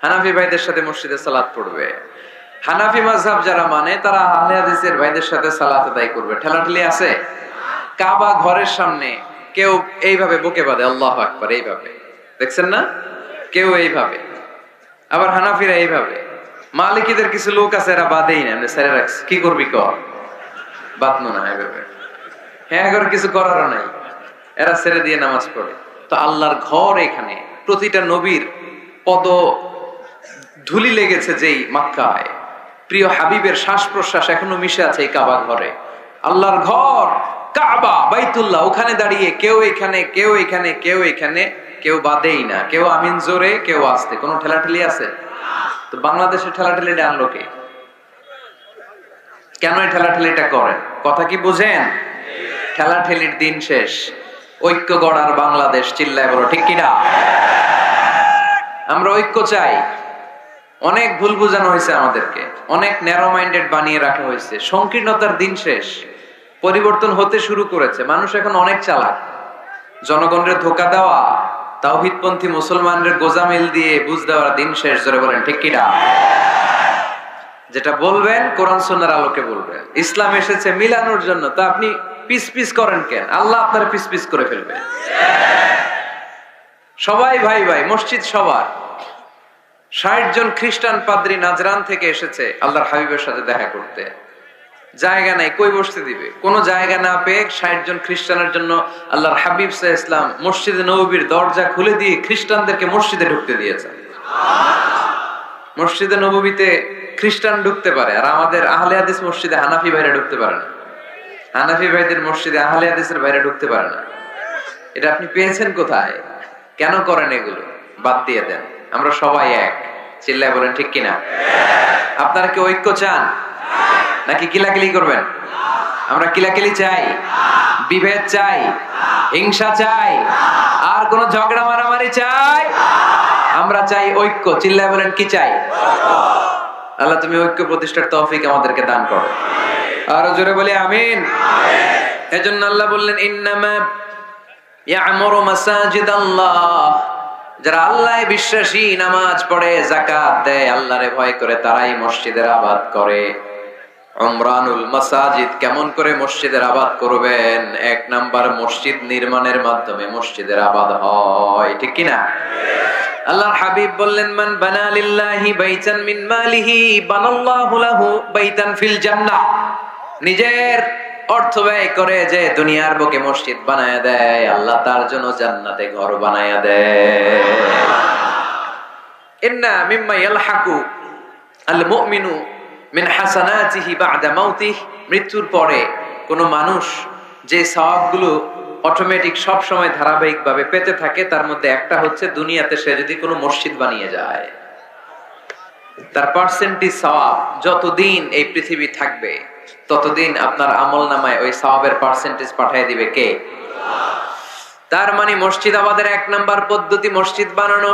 হানাফি ভাইদের সাথে মসজিদে সালাত পড়বে। হানাফি মাযহাব যারা মানে তারা আহলে হাদিসের ভাইদের সাথে সালাত আদায় করবে। ঠেলাঠেলি আছে? কাবা ঘরের সামনে কেউ এইভাবে বুকে বাঁধে, আল্লাহু আকবার, এইভাবে দেখছেন না? কেউ এইভাবে, আবার হানাফিরা এইভাবে। মালিকিদের কিছু লোক আছে এরা বাঁধেই না, এমনি ছেড়ে রাখছে। কি করবি কর, বাঁধনো না এইভাবে। হ্যাঁ, করে কিছু করারও নাই, এরা ছেড়ে দিয়ে নামাজ পড়ে। তো আল্লাহর ঘর এখানে, প্রতিটা নবীর পদ ধুলি লেগেছে যেই মক্কায়, প্রিয় হাবিবের শ্বাস প্রশ্বাস এখনো মিশে আছে এই কাবা ঘরে। আল্লাহর ঘর কাবা বাইতুল্লাহ, ওখানে দাঁড়িয়ে কেউ এখানে কেউ এখানে কেউ এখানে, কেউ বাদেই না, কেউ আমিন জোরে কেউ আস্তে, কোনো ঠেলাঠেলি আছে? তো বাংলাদেশে ঠেলাঠেলিটা আনলো কে? কেন এই ঠেলাঠেলিটা করেন? কথা কি বুঝেন? ঠেলাঠেলির দিন শেষ, ঐক্য গড়ার বাংলাদেশ। চিল্লায় বলো ঠিক কিনা? আমরা ঐক্য চাই। অনেক ভুল বুঝানো হয়েছে আমাদেরকে, অনেক ন্যারো মাইন্ডেড বানিয়ে রাখা হয়েছে। সংকীর্ণতার দিন শেষ, পরিবর্তন হতে শুরু করেছে। মানুষ এখন অনেক চালাক। জনগণের ধোকা দেওয়া, তাওহীদপন্থী মুসলমানদের গোজামিল দিয়ে বুঝ দেওয়ার দিন শেষ। জোরে বলেন ঠিক কিনা? যেটা বলবেন কোরআন সুন্নাহর আলোকে বলবেন। ইসলাম এসেছে মিলানোর জন্য, তা আপনি পিস পিস করেন কেন? আল্লাহ আপনার পিস পিস করে ফেলবে। সবাই ভাই ভাই, মসজিদ সবার। ৬০ জন খ্রিস্টান পাদ্রী নাজরান থেকে এসেছে আল্লাহর হাবিবের সাথে দেখা করতে। জায়গা নাই, কই বসতে দিবে? কোন জায়গা না পেয়ে ৬০ জন খ্রিস্টানের জন্য আল্লাহর হাবিব সাল্লাল্লাহু আলাইহি ওয়াসাল্লাম মসজিদে নববীর দরজা খুলে দিয়ে খ্রিস্টানদেরকে মসজিদে ঢুকতে দিয়েছেন। মসজিদে নববীতে খ্রিস্টান ঢুকতে পারে, আর আমাদের আহলে হাদিস মসজিদে হানাফি ভাইরা ঢুকতে পারে না। হানাফি ভাইদের মসজিদে আহলে হাদিসের ভাইরা ঢুকতে পারে না। এটা আপনি পেয়েছেন কোথায়? কেন করেন এগুলো? বাদ দিয়ে দেন। আমরা সবাই এক। চিল্লায় বলেন ঠিক কিনা? আপনারা কি ঐক্য চান নাকি কিলাকিলি করবেন? আমরা কিলাকিলি চাই, বিভেদ চাই, হিংসা চাই, আর কোন ঝগড়া মারামারি চাই? আমরা চাই ঐক্য। চিল্লায় বলেন কি চাই? আল্লাহ তুমি ঐক্য প্রতিষ্ঠার তৌফিক আমাদেরকে দান করো। আরো জোরে বলি আমিন। এজন্য আল্লাহ বললেন ইন্নামা ইয়ামুরু মাসাজিদাল্লাহ, যারা আল্লাহ বিশ্বাসী, নামাজ পড়ে, যাকাত দেয়, আল্লাহরে ভয় করে, তারাই মসজিদের আবাদ করে। উমরানুল মাসাজিদ, কেমন করে মসজিদের আবাদ করবেন? ১ নাম্বার, মসজিদ নির্মাণের মাধ্যমে মসজিদের আবাদ হয়। ঠিক কিনা? আল্লাহর হাবিব বললেন মান বানা লিল্লাহি বাইতান মিন মালিহি বানাল্লাহু লাহু বাইতান ফিল জান্নাহ। নিজের অর্থ ব্যয় করে যে দুনিয়ার বুকে মসজিদ বানায়া দেয়, আল্লাহ তার জন্য জান্নাতে ঘর বানায়া দেয়। ইন্না মিম্মা ইয়ালহাকু আল মুমিনু মিন হাসানাতিহি বা'দা মাউতিহি, মৃত্যুর পরে কোন মানুষ যে সওয়াবগুলো অটোমেটিক সব সময় ধারাবাহিকভাবে পেতে থাকে, তার মধ্যে একটা হচ্ছে দুনিয়াতে সে যদি কোনো মসজিদ বানিয়ে যায়, তার পার্সেন্টেজ সওয়াব যতদিন এই পৃথিবী থাকবে ততদিন আপনার আমলনামায় ওই সওয়াবের পার্সেন্টেজ পাঠিয়ে দিবে কে? তার মানে মসজিদ আবাদের ১ নাম্বার পদ্ধতি মসজিদ বানানো।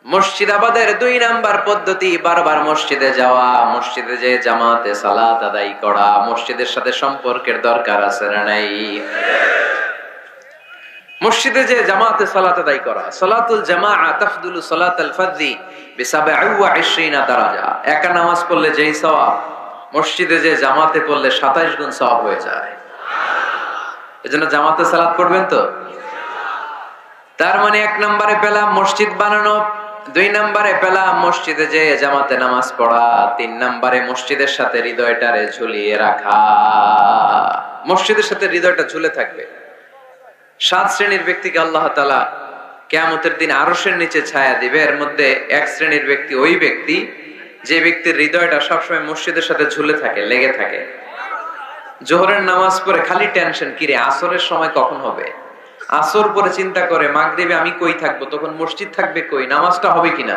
মসজিদ আবাদের ২ নাম্বার পদ্ধতি বারবার মসজিদে যাওয়া, মসজিদে যে জামাতে সালাত আদায় করা। মসজিদের সাথে সম্পর্কের দরকার আছে না নাই? মসজিদে যে জামাতে সালাত আদায় করা। সালাতুল জামাআ তাফদুলু সালাতাল ফারদি বি২৭ দারাজা। একা নামাজ পড়লে যেই সওয়াব, মসজিদে যে জামাতে পড়লে ২৭ গুণ সওয়াব হয়ে যায়। এজন্য জামাতে সালাত পড়বেন তো। তার মানে ১ নম্বরে পেলাম মসজিদ বানানো, ২ নম্বরে পেলাম মসজিদে যে জামাতে নামাজ পড়া, ৩ নম্বরে মসজিদের সাথে হৃদয়টারে ঝুলিয়ে রাখা। মসজিদের সাথে হৃদয়টা ঝুলে থাকবে। ৭ শ্রেণীর ব্যক্তিকে আল্লাহ তাআলা কিয়ামতের দিন আরশের নিচে ছায়া দিবে। এর মধ্যে ১ শ্রেণীর ব্যক্তি ওই ব্যক্তি যে ব্যক্তির হৃদয়টা সবসময় মসজিদের সাথে ঝুলে থাকে, লেগে থাকে। জোহরের নামাজ পড়ে খালি টেনশন, কিরে আসরের সময় কখন হবে। আসর পরে চিন্তা করে মাগরিবে আমি কই থাকবো, তখন মসজিদ থাকবে কই, নামাজটা হবে কিনা।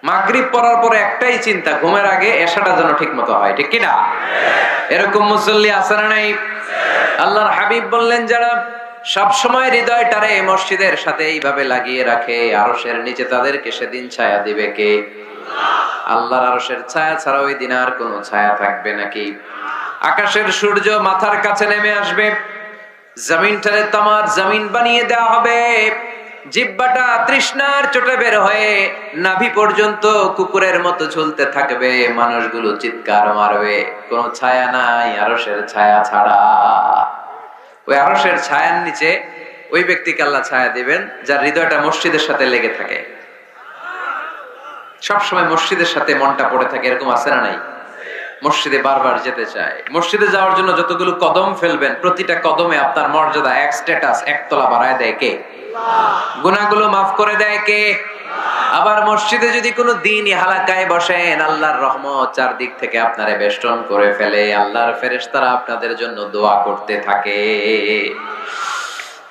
মাগরিব পড়ার পরে একটাই চিন্তা, ঘুমের আগে এশাটা যেন ঠিক মতো হয়। ঠিক কিনা? এরকম মুসল্লি আছে না নাই? আল্লাহর হাবিব বললেন যারা সব সময় হৃদয়টারে মসজিদের সাথে এইভাবে লাগিয়ে রাখে, আরশের নিচে তাদেরকে সেদিন ছায়া দিবে কে? আল্লাহর আরশের ছায়া ছাড়া ওই দিন আর কোনো ছায়া থাকবে নাকি? আকাশের সূর্য মাথার কাছে নেমে আসবে, জমিনটারে তামার জমিন বানিয়ে দেওয়া হবে। জিহ্বাটা তৃষ্ণার চোটে বের হয়ে নাভি পর্যন্ত কুকুরের মতো ঝুলতে থাকবে। মানুষগুলো চিৎকার মারবে, কোনো ছায়া নাই আরশের ছায়া ছাড়া। ওই আরশের ছায়ার নিচে ওই ব্যক্তিকে আল্লাহ ছায়া দিবেন যার হৃদয়টা মসজিদের সাথে লেগে থাকে, সবসময় মসজিদের সাথে মনটা পড়ে থাকে। এরকম আছে না নাই? মসজিদে বারবার যেতে চায়। মসজিদে যাওয়ার জন্য যতগুলো কদম ফেলবেন, প্রতিটা কদমে আপনার মর্যাদা ১ স্ট্যাটাস ১ তলা বাড়ায় দেয় কে? গুনাহগুলো মাফ করে দেয় কে? আবার মসজিদে যদি কোনো দিনই হালাকায় বসেন, আল্লাহর রহমত চারদিক থেকে আপনারে বেষ্টন করে ফেলে, আল্লাহর ফেরেশতারা আপনাদের জন্য দোয়া করতে থাকে।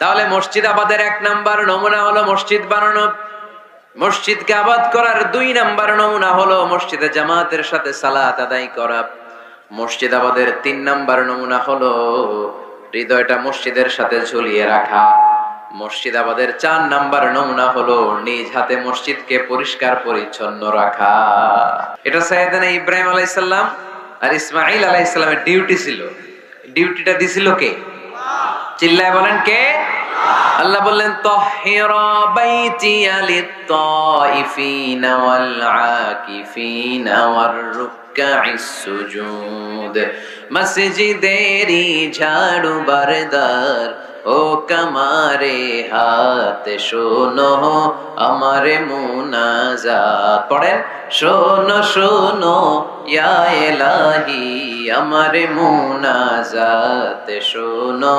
তাহলে মসজিদ আবাদের 1 নাম্বার নমুনা হলো মসজিদ বানানো। মসজিদকে আবাদ করার 2 নাম্বার নমুনা হলো মসজিদে জামাতের সাথে সালাত আদায় করা। মসজিদ আবাদের 3 নাম্বার নমুনা হলো হৃদয়টা মসজিদের সাথে ঝুলিয়ে রাখা। মসজিদ আবাদের 4 নাম্বার নমুনা হলো নিজ হাতে মসজিদকে পরিষ্কার পরিচ্ছন্ন রাখা। এটা সাইয়েদনা ইব্রাহিম আলাইহিস সালাম আর ইসমাঈল আলাইহিস সালামের ডিউটি ছিল। ডিউটিটা দিছিল কে? চিল্লায় বলেন কে? আল্লাহ বললেন তাহহিরা বাইতিয়া লিত-তাইফিনা ওয়াল আকিফিনা ওয়ার রুকআইস সুজুদ। মসজিদেরি ঝাড়ু বারদার ও কামারে হাত শোনো আমারে মুনাজাত। পড়েন, শোনো শোনো ইয়া ইলাহি আমারে মুনাজাত, শোনো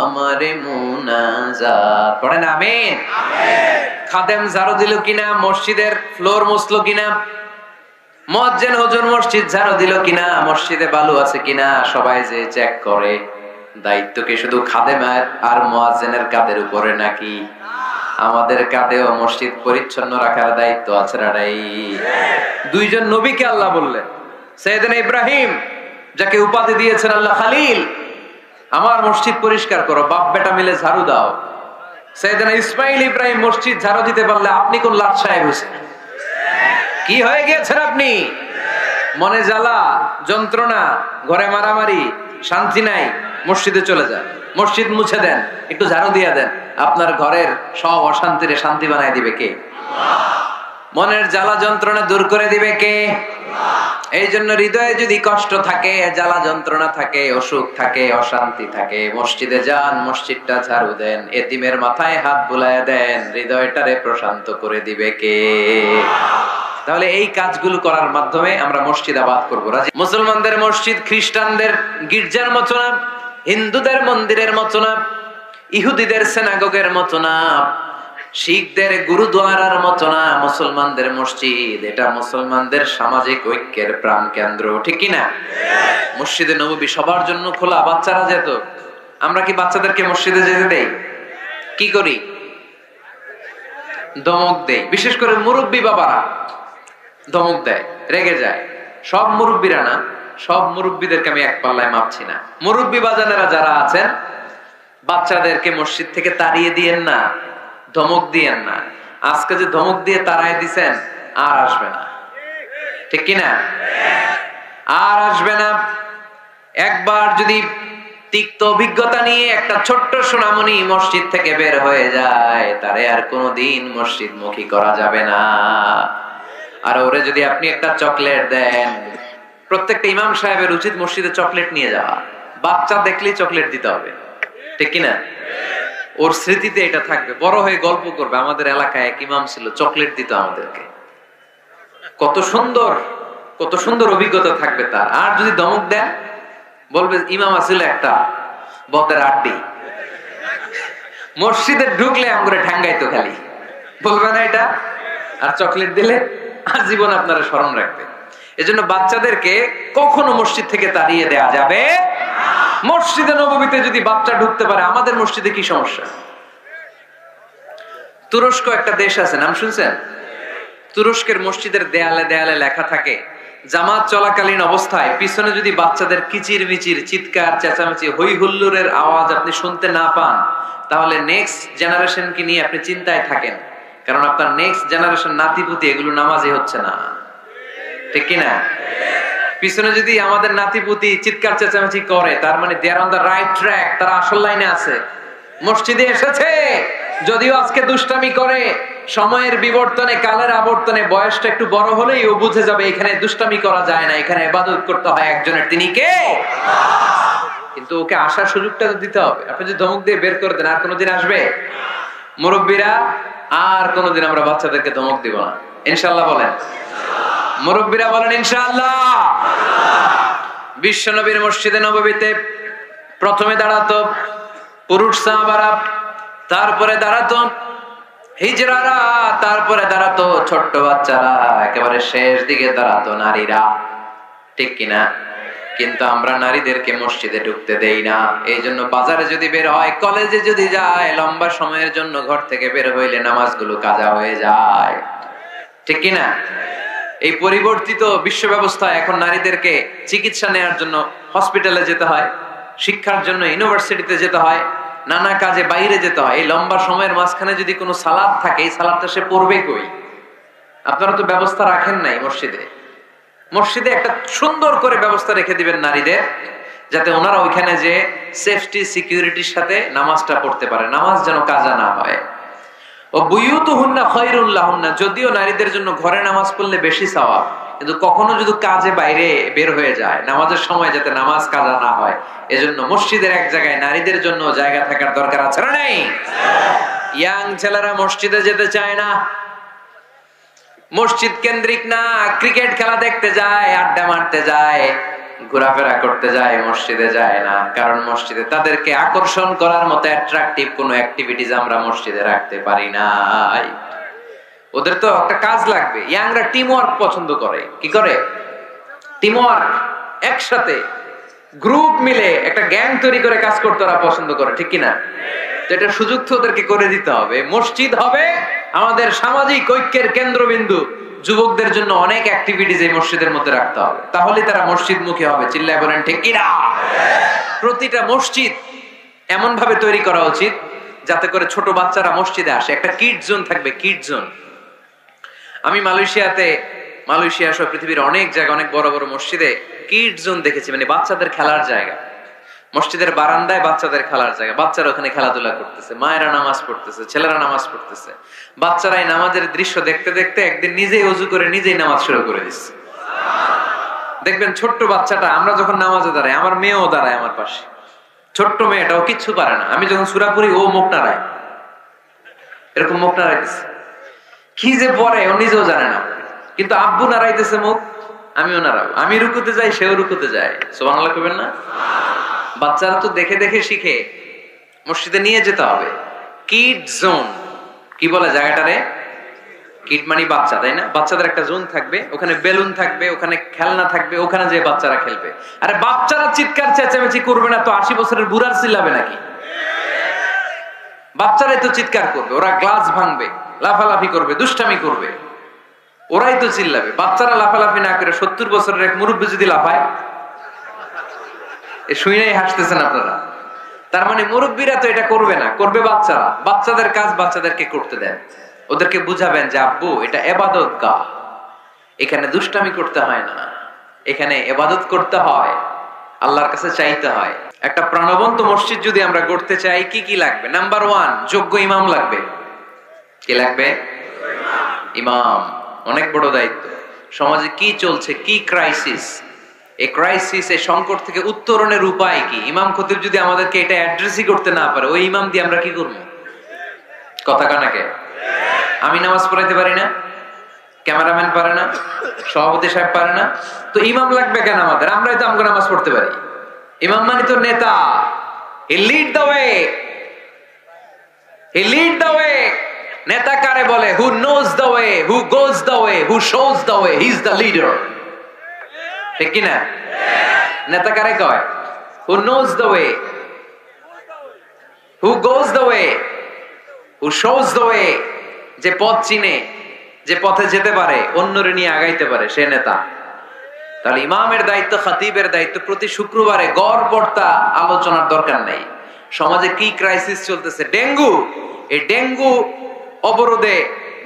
আমারে মুনাজাত। পড়েন আমিন। খাদেম ঝাড়ু দিল কিনা? মসজিদের ফ্লোর মুছলো কিনা? মুয়াজ্জিন হুজুর মসজিদ ঝাড়ু দিল কিনা? মসজিদে বালু আছে কিনা? সবাই যে চেক করে। দায়িত্ব কি শুধু খাদেমের আর মুয়াজ্জিনের কাঁধের উপরে নাকি আমাদের কাঁধেও মসজিদ পরিচ্ছন্ন রাখার দায়িত্ব আছে না নাই? 2 জন নবীকে আল্লাহ বললেন, সাইয়েদনা ইব্রাহিম যাকে উপাধি দিয়েছেন আল্লাহ খালিল, আমার মসজিদ পরিষ্কার করো, বাপ বেটা মিলে ঝাড়ু দাও। সাইয়েদনা ইসমাঈল ইব্রাহিম মসজিদ ঝাড়ু দিতে পারলে আপনি কোন লাট সাহেব হয়েছেন? কি হয়ে গিয়েছেন আপনি? মনে জ্বালা যন্ত্রণা, ঘরে মারামারি, শান্তি নাই, মসজিদে চলে যান, মসজিদ মুছে দেন, একটু ঝাড়ু দিয়ে দেন, আপনার ঘরের সব অশান্তিরে শান্তি বানায় দিবে কে? মনের জ্বালা যন্ত্রণা দূর করে দিবে কে? এই জন্য হৃদয়ে যদি কষ্ট থাকে, জ্বালা যন্ত্রণা থাকে, অসুখ থাকে, অশান্তি থাকে, মসজিদে যান, মসজিদটা ঝাড়ু দেন, এতিমের মাথায় হাত বুলায় দেন, হৃদয়টারে প্রশান্ত করে দিবে কে? তাহলে এই কাজগুলো করার মাধ্যমে আমরা মসজিদ আবাদ করবো। মুসলমানদের মসজিদ খ্রিস্টানদের গির্জার মতো না, হিন্দুদের মন্দিরের মতো না, ইহুদিদের সিনাগগের মতো না, শিখদের গুরুদ্বারার মতো না। মুসলমানদের মসজিদ এটা মুসলমানদের সামাজিক ঐক্যের প্রাণ কেন্দ্র, ঠিক কিনা? মসজিদে নববী সবার জন্য খোলা, বাচ্চারা যেত। আমরা কি বাচ্চাদেরকে মসজিদে যেতে দেই? কি করি? ধমক দেই। বিশেষ করে মুরব্বী বাবারা ধমক দেয়, রেগে যায়। সব মুরব্বীরা না, সব মুরব্বীদেরকে আমি এক পাল্লায় মাপছি না। মুরব্বী বাজানেরা যারা আছেন, বাচ্চাদেরকে মসজিদ থেকে তাড়িয়ে দিয়েন না, ধমক দিয়েন না। আজকে যে ধমক দিয়ে তাড়ায় দিছেন, আর আসবে না, ঠিক কিনা? আর আসবে না। একবার যদি তিক্ত অভিজ্ঞতা নিয়ে একটা ছোট্ট সোনামণি মসজিদ থেকে বের হয়ে যায়, তারে আর কোনোদিন মসজিদ মুখী করা যাবে না। আর ওরে যদি আপনি একটা চকলেট দেন, প্রত্যেকটা ইমাম সাহেবের উচিত মসজিদে চকলেট নিয়ে যাওয়া। বাচ্চা দেখলেই চকলেট দিতে হবে, ঠিক কিনা? ওর স্মৃতিতে এটা থাকবে, বড় হয়ে গল্প করবে, আমাদের এলাকায় এক ইমাম ছিল, চকলেট দিত আমাদেরকে। কত সুন্দর, কত সুন্দর অভিজ্ঞতা থাকবে তার। আর যদি ধমক দেন, বলবে ইমাম আসিল একটা বদের আড্ডি, মসজিদে ঢুকলে আমরে ঠ্যাঙ্গাইতো খালি, বলবে না এটা? আর চকলেট দিলে আজীবন আপনারা স্মরণ রাখবে। এজন্য বাচ্চাদেরকে কখনো মসজিদ থেকে তাড়িয়ে দেয়া যাবে। মসজিদে নববীতে যদি বাচ্চা ঢুকতে পারে, আমাদের মসজিদে কি সমস্যা? তুরস্ক একটা দেশ আছে, নাম শুনছেন? তুরস্কের মসজিদের দেয়ালে দেয়ালে লেখা থাকে, জামাত চলাকালীন অবস্থায় পিছনে যদি বাচ্চাদের কিচির মিচির, চিৎকার, চেঁচামেচি, হই হুল্লোড়ের আওয়াজ আপনি শুনতে না পান, তাহলে নেক্সট জেনারেশনকে নিয়ে আপনি চিন্তায় থাকেন। কারণ আপনার নেক্সট জেনারেশন নাতিপুতি এগুলো নামাজি হচ্ছে না, ঠিক কিনা? পিছনে যদি আমাদের নাতিপুতি চিৎকার চেঁচামেচি করে, তার মানে দে আর অন দ্য রাইট ট্র্যাক, তারা আসল লাইনে আছে, মসজিদে এসেছে। যদিও আজকে দুষ্টামি করে, সময়ের বিবর্তনে, কালের আবর্তনে বয়সটা একটু বড় হলেই ও বুঝে যাবে এখানে দুষ্টামি করা যায় না, এখানে ইবাদত করতে হয় একজনের, তিনি কে? কিন্তু ওকে আসার সুযোগটা তো দিতে হবে। আপনি যদি ধমক দিয়ে বের করে দেন, আর কোনোদিন আসবে? মুরব্বীরা, আর কোনোদিন আমরা বাচ্চাদেরকে ধমক দিব না, ইনশাআল্লাহ বলেন। মুরব্বীরা বলেন ইনশাআল্লাহ। বিশ্বনবীর মসজিদে নববীতে প্রথমে দাঁড়াতো পুরুষ সাহাবারা, তারপরে দাঁড়াতো হিজড়ারা তারপরে দাঁড়াতো, ছোট্ট বাচ্চারা একেবারে শেষ দিকে দাঁড়াতো নারীরা, ঠিক কিনা? কিন্তু আমরা নারীদেরকে মসজিদে ঢুকতে দেই না। এই জন্য বাজারে যদি বের হয়, কলেজে যদি যায়, লম্বা সময়ের জন্য ঘর থেকে বের হইলে নামাজগুলো কাজা হয়ে যায়, ঠিক কিনা? এই পরিবর্তিত বিশ্ব ব্যবস্থায় এখন নারীদেরকে চিকিৎসা নেওয়ার জন্য হসপিটালে যেতে হয়, শিক্ষার জন্য ইউনিভার্সিটিতে যেতে হয়, নানা কাজে বাইরে যেতে হয়। এই লম্বা সময়ের মাঝখানে যদি কোনো সালাত থাকে, এই সালাতটা সে পড়বে কই? আপনারা তো ব্যবস্থা রাখেন নাই মসজিদে। মসজিদে একটা সুন্দর করে ব্যবস্থা রেখে দিবেন নারীদের, যাতে ওনারা ওইখানে যে সেফটি সিকিউরিটির সাথে নামাজটা পড়তে পারে, নামাজ যেন কাজা না হয়। ও বুয়ুতুহুন্না খায়রুল লাহুন্না, যদিও নারীদের জন্য ঘরে নামাজ পড়লে বেশি সওয়াব, কিন্তু কখনো যদি কাজে বাইরে বের হয়ে যায়, নামাজের সময় যাতে নামাজ কাজা না হয়, এজন্য মসজিদের এক জায়গায় নারীদের জন্য জায়গা থাকার দরকার আছে না নেই? ইয়াং ছেলেরা মসজিদে যেতে চায় না, মসজিদ কেন্দ্রিক না, ক্রিকেট খেলা দেখতে যায়, আড্ডা মারতে যায়, ঘোরাফেরা করতে যায়, মসজিদে যায় না। কারণ মসজিদে তাদেরকে আকর্ষণ করার মতো অ্যাট্রাকটিভ কোনো অ্যাক্টিভিটিজ আমরা মসজিদে রাখতে পারি নাই। ওদের তো একটা কাজ লাগবে। ইয়াংরা টিম ওয়ার্ক পছন্দ করে। কি করে? টিম ওয়ার্ক, একসাথে গ্রুপ মিলে একটা গ্যাং তৈরি করে কাজ করতে ওরা পছন্দ করে, ঠিক কিনা? তো এটা সুযোগ তো ওদেরকে করে দিতে হবে। মসজিদ হবে আমাদের সামাজিক ঐক্যের কেন্দ্রবিন্দু। যুবকদের জন্য অনেক অ্যাক্টিভিটিজ এই মসজিদের মধ্যে রাখতে হবে, তাহলে তারা মসজিদমুখী হবে। চিল্লায় বলেন ঠিক কিনা? প্রতিটা মসজিদ এমন ভাবে তৈরি করা উচিত যাতে করে ছোট বাচ্চারা মসজিদে আসে। একটা কিড জোন থাকবে, কিড জোন। আমি মালয়েশিয়া সহ পৃথিবীর অনেক জায়গায়, অনেক বড় বড় মসজিদে কিড জোন দেখেছি, মানে বাচ্চাদের খেলার জায়গা। মসজিদের বারান্দায় বাচ্চাদের খেলার জায়গা, বাচ্চারা ওখানে খেলাধুলা করতেছে, মায়েরা নামাজ পড়তেছে, ছেলেরা নামাজ পড়তেছে। বাচ্চারা এই নামাজের দৃশ্য দেখতে দেখতে একদিন নিজেই ওযু করে নিজেই নামাজ শুরু করে দিচ্ছে। দেখবেন ছোট্ট বাচ্চাটা, আমরা যখন নামাজে দাঁড়াই, আমার মেয়েও দাঁড়ায় আমার পাশে, ছোট্ট মেয়েটাও কিচ্ছু পারে না। আমি যখন সূরা পড়ি, ও মুখ নাড়ায়, এরকম মুখ নাড়াইতেছে, কি যে পড়ে ও নিজেও জানে না, কিন্তু আব্বু নাড়াইতেছে মুখ, আমিও নাড়াবো। আমি রুকুতে যাই, সেও রুকুতে যায়। সুবহানাল্লাহ কইবেন না? বাচ্চারা তো দেখে দেখে শিখে। মসজিদে নিয়ে যেতে হবে। কিড জোন, কি বলে জায়গাটারে? কিড মানে বাচ্চা, তাই না? বাচ্চাদের একটা জোন থাকবে, ওখানে বেলুন থাকবে, ওখানে খেলনা থাকবে, ওখানে যে বাচ্চারা খেলবে। আরে বাচ্চারা চিৎকার চেঁচামেচি করবে না তো 80 বছরের বুড়ার চিল্লাবে নাকি? বাচ্চারাই তো চিৎকার করবে, ওরা গ্লাস ভাঙবে, লাফালাফি করবে, দুষ্টামি করবে, ওরাই তো চিল্লাবে। বাচ্চারা লাফালাফি না করে 70 বছরের এক মুরব্বী যদি লাফায়, শুনেই হাসতেছেন আপনারা। তার মানে মুরব্বীরা তো এটা করবে না, করবে বাচ্চারা। বাচ্চাদের কাজ বাচ্চাদেরকে করতে দেন, ওদেরকে বুঝাবেন যে আব্বু এটা ইবাদত গাহ, এখানে দুষ্টামি করতে হয় না, এখানে ইবাদত করতে হয়, আল্লাহর কাছে চাইতে হয়। একটা প্রাণবন্ত মসজিদ যদি আমরা গড়তে চাই, কি কি লাগবে? নাম্বার 1, যোগ্য ইমাম লাগবে। কি লাগবে? ইমাম। অনেক বড় দায়িত্ব। সমাজে কি চলছে, কি ক্রাইসিস, এই ক্রাইসিস, এই সংকট থেকে উত্তরণের উপায় কি? ইমাম খতিব যদি আমাদেরকে এটা অ্যাড্রেসই করতে না পারে, ওই ইমাম দিয়ে আমরা কি করবো? কথা কানাকে? আমি নামাজ পড়াইতে পারি না, ক্যামেরাম্যান পারে না, সভাপতি সাহেব পারে না, তো ইমাম লাগবে কেন আমাদের? আমরাই তো আমগো নামাজ পড়তে পারি। ইমাম মানে তো নেতা। He lead the way, he lead the way. নেতা কারে বলে? Who knows the way, who goes the way, who shows the way, he is the leader. ঠিক কি না? নেতা কারে কয়? Who knows the way, who goes the way, who shows the way. যে পথ চিনে, যে পথে যেতে পারে, অন্যরে নিয়ে আগাইতে পারে, সে নেতা। তাহলে ইমামের দায়িত্ব, খতিবের দায়িত্ব প্রতি শুক্রবারে গড় পড়তা আলোচনার দরকার নেই। সমাজে কি ক্রাইসিস চলতেছে? ডেঙ্গু। এই ডেঙ্গু অবরোধে,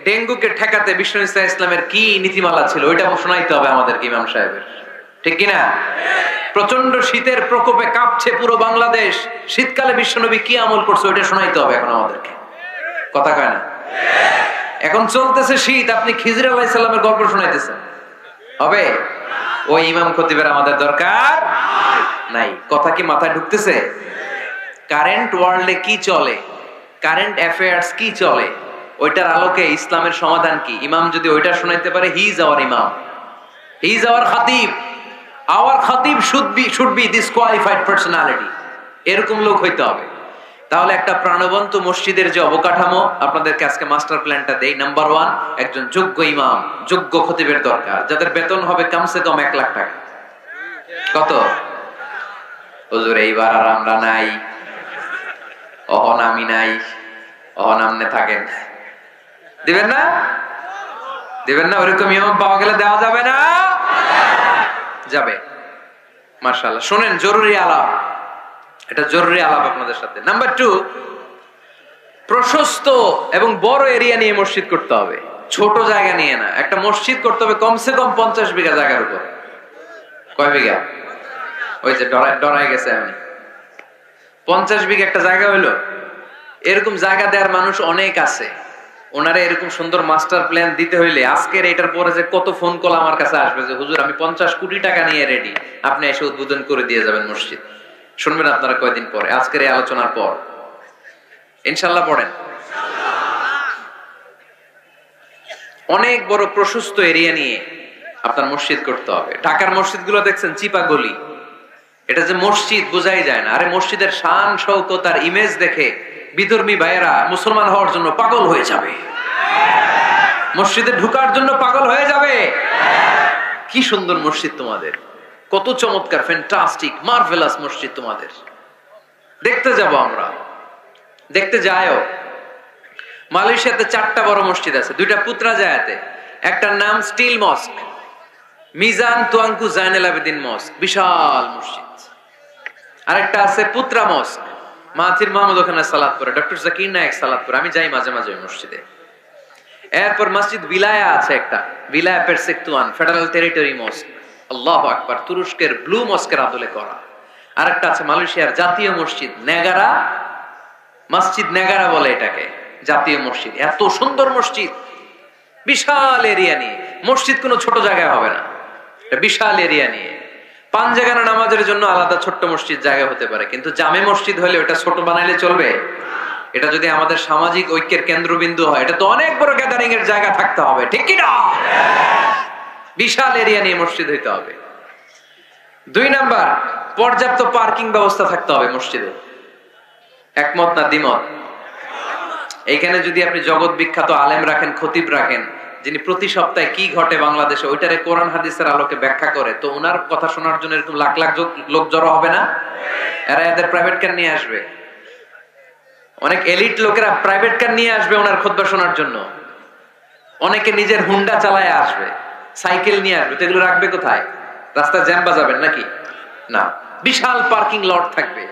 ডেঙ্গুকে ঠেকাতে বিষ্ণু ইসলামের কি নীতিমালা ছিল, ওইটা শোনাইতে হবে আমাদেরকে ইমাম সাহেবের, ঠিক কিনা? প্রচন্ড শীতের প্রকোপে কাঁপছে পুরো বাংলাদেশ, শীতকালে বিশ্বনবী কি আমল করছে ওইটা শোনাইতে হবে এখন আমাদেরকে। কথা কয় না? এখন চলতেছে শীত, আপনি খিজির আলাইহিস সালামের গল্প শোনাইতেছেন, হবে? ওই ইমাম খতিবের আমাদের দরকার নাই। কথা কি মাথায় ঢুকতেছে? কারেন্ট ওয়ার্ল্ডে কি চলে, কারেন্ট অ্যাফেয়ার্স কি চলে, ওইটার আলোকে ইসলামের সমাধান কি, ইমাম যদি ওইটা শোনাইতে পারে, হি ইজ আওয়ার ইমাম, হি ইজ আওয়ার খাতিব। আওয়ার খাতিব শুড বি ডিসকোয়ালিফাইড পার্সোনালিটি, এরকম লোক হইতে হবে। তাহলে একটা প্রাণবন্ত মসজিদের যে অবকাঠামো, আপনাদেরকে আজকে মাস্টার প্ল্যানটা দেই। নাম্বার 1, একজন যোগ্য ইমাম, যোগ্য খতিবের দরকার, যাদের বেতন হবে কমসে কম 1 লাখ টাকা। কত? হুজুর এইবার আর আমরা নাই, অহন আমি নাই, অহন আমনে থাকেন, দিবেন না? দিবেন না? ওরকম ইমাম পাওয়া গেলে দেওয়া যাবে না? যাবে। মাশাআল্লাহ। শুনেন, জরুরি আলাপ, এটা জরুরি আলাপ আপনাদের সাথে। নাম্বার 2, প্রশস্ত এবং বড় এরিয়া নিয়ে মসজিদ করতে হবে, ছোট জায়গা নিয়ে না। একটা মসজিদ করতে হবে কমসে কম 50 বিঘা জায়গার উপর। কয় বিঘা? ওই যে ডরাই গেছে আমি। 50 বিঘা একটা জায়গা হইলো। এরকম জায়গা দেওয়ার মানুষ অনেক আছে। ওনারা এরকম সুন্দর মাস্টার প্ল্যান দিতে হইলে আজকের এটার পরে যে কত ফোন কল আমার কাছে আসবে যে হুজুর আমি 50 কোটি টাকা নিয়ে রেডি, আপনি এসে উদ্বোধন করে দিয়ে যাবেন মসজিদ। শুনবেন আপনারা কয়দিন পরে, আজকের এই আলোচনার পর ইনশাআল্লাহ। পড়েন, অনেক বড় প্রশস্ত এরিয়া নিয়ে আপনার মসজিদ করতে হবে। ঢাকার মসজিদগুলো দেখছেন চিপা গলি, এটা যে মসজিদ বোঝাই যায় না। আরে মসজিদের শান শৌকত আর ইমেজ দেখে বিধর্মী ভাইয়েরা মুসলমান হওয়ার জন্য পাগল হয়ে যাবে, মসজিদে ঢুকার জন্য পাগল হয়ে যাবে। কি সুন্দর মসজিদ তোমাদের, কত চমৎকার, ফ্যান্টাস্টিক, মার্ভেলাস মসজিদ তোমাদের। দেখতে যাব আমরা, দেখতে যায়ও। মালয়েশিয়াতে 4টা বড় মসজিদ আছে, 2টা পুত্রাজায়াতে। একটার নাম স্টিল মস্ক, মিজান তুয়াঙ্কু জাইনুল আবেদিন মস্ক, বিশাল মসজিদ। আরেকটা আছে পুত্রা মস্ক, মাহাথির মাহমুদ ওখানে সালাত পড়ে, ডক্টর জাকির নায়েক সালাত পড়ে, আমি যাই মাঝে মাঝে ওই মসজিদে। এরপর মসজিদ বিলায়া আছে একটা, বিলায়া পেরসেকতুয়ান ফেডারেল টেরিটরি মস্ক, আল্লাহু আকবার, তুরস্কের ব্লু মস্কের আদলে করা। আরেকটা আছে মালয়েশিয়ার জাতীয় মসজিদ নেগারা, মসজিদ নেগারা বলে এটাকে, জাতীয় মসজিদ। এত সুন্দর মসজিদ, বিশাল এরিয়া নিয়ে। মসজিদ কোনো ছোট জায়গায় হবে না, বিশাল এরিয়া নিয়ে। 5 জায়গার নামাজের জন্য আলাদা ছোট্ট মসজিদ জায়গা হতে পারে, কিন্তু জামে মসজিদ হলে ওটা ছোট বানাইলে চলবে? এটা যদি আমাদের সামাজিক ঐক্যের কেন্দ্রবিন্দু হয়, এটা তো অনেক বড় গ্যাদারিং এর জায়গা থাকতে হবে, ঠিক কি না? বিশাল এরিয়া নিয়ে মসজিদ হইতে হবে। 2 নাম্বার, পর্যাপ্ত পার্কিং ব্যবস্থা থাকতে হবে মসজিদে। একমত না দ্বিমত? এইখানে যদি আপনি জগৎ বিখ্যাত আলেম রাখেন, খতিব রাখেন, যিনি প্রতি সপ্তাহে কি ঘটে বাংলাদেশে ওইটারে কোরআন হাদিসের আলোকে ব্যাখ্যা করে, তো ওনার কথা শোনার জন্য এরকম লাখ লাখ লোক জড়ো হবে না? এরা এদের প্রাইভেট কার নিয়ে আসবে, অনেক এলিট লোকেরা প্রাইভেট কার নিয়ে আসবে ওনার খুতবা শোনার জন্য। অনেকে নিজের হুন্ডা চালায় আসবে, সাইকেল নিয়ে আসবে। তো এগুলো রাখবে কোথায়? রাস্তা জ্যাম বাজাবেন নাকি? না, বিশাল পার্কিং লট থাকবে।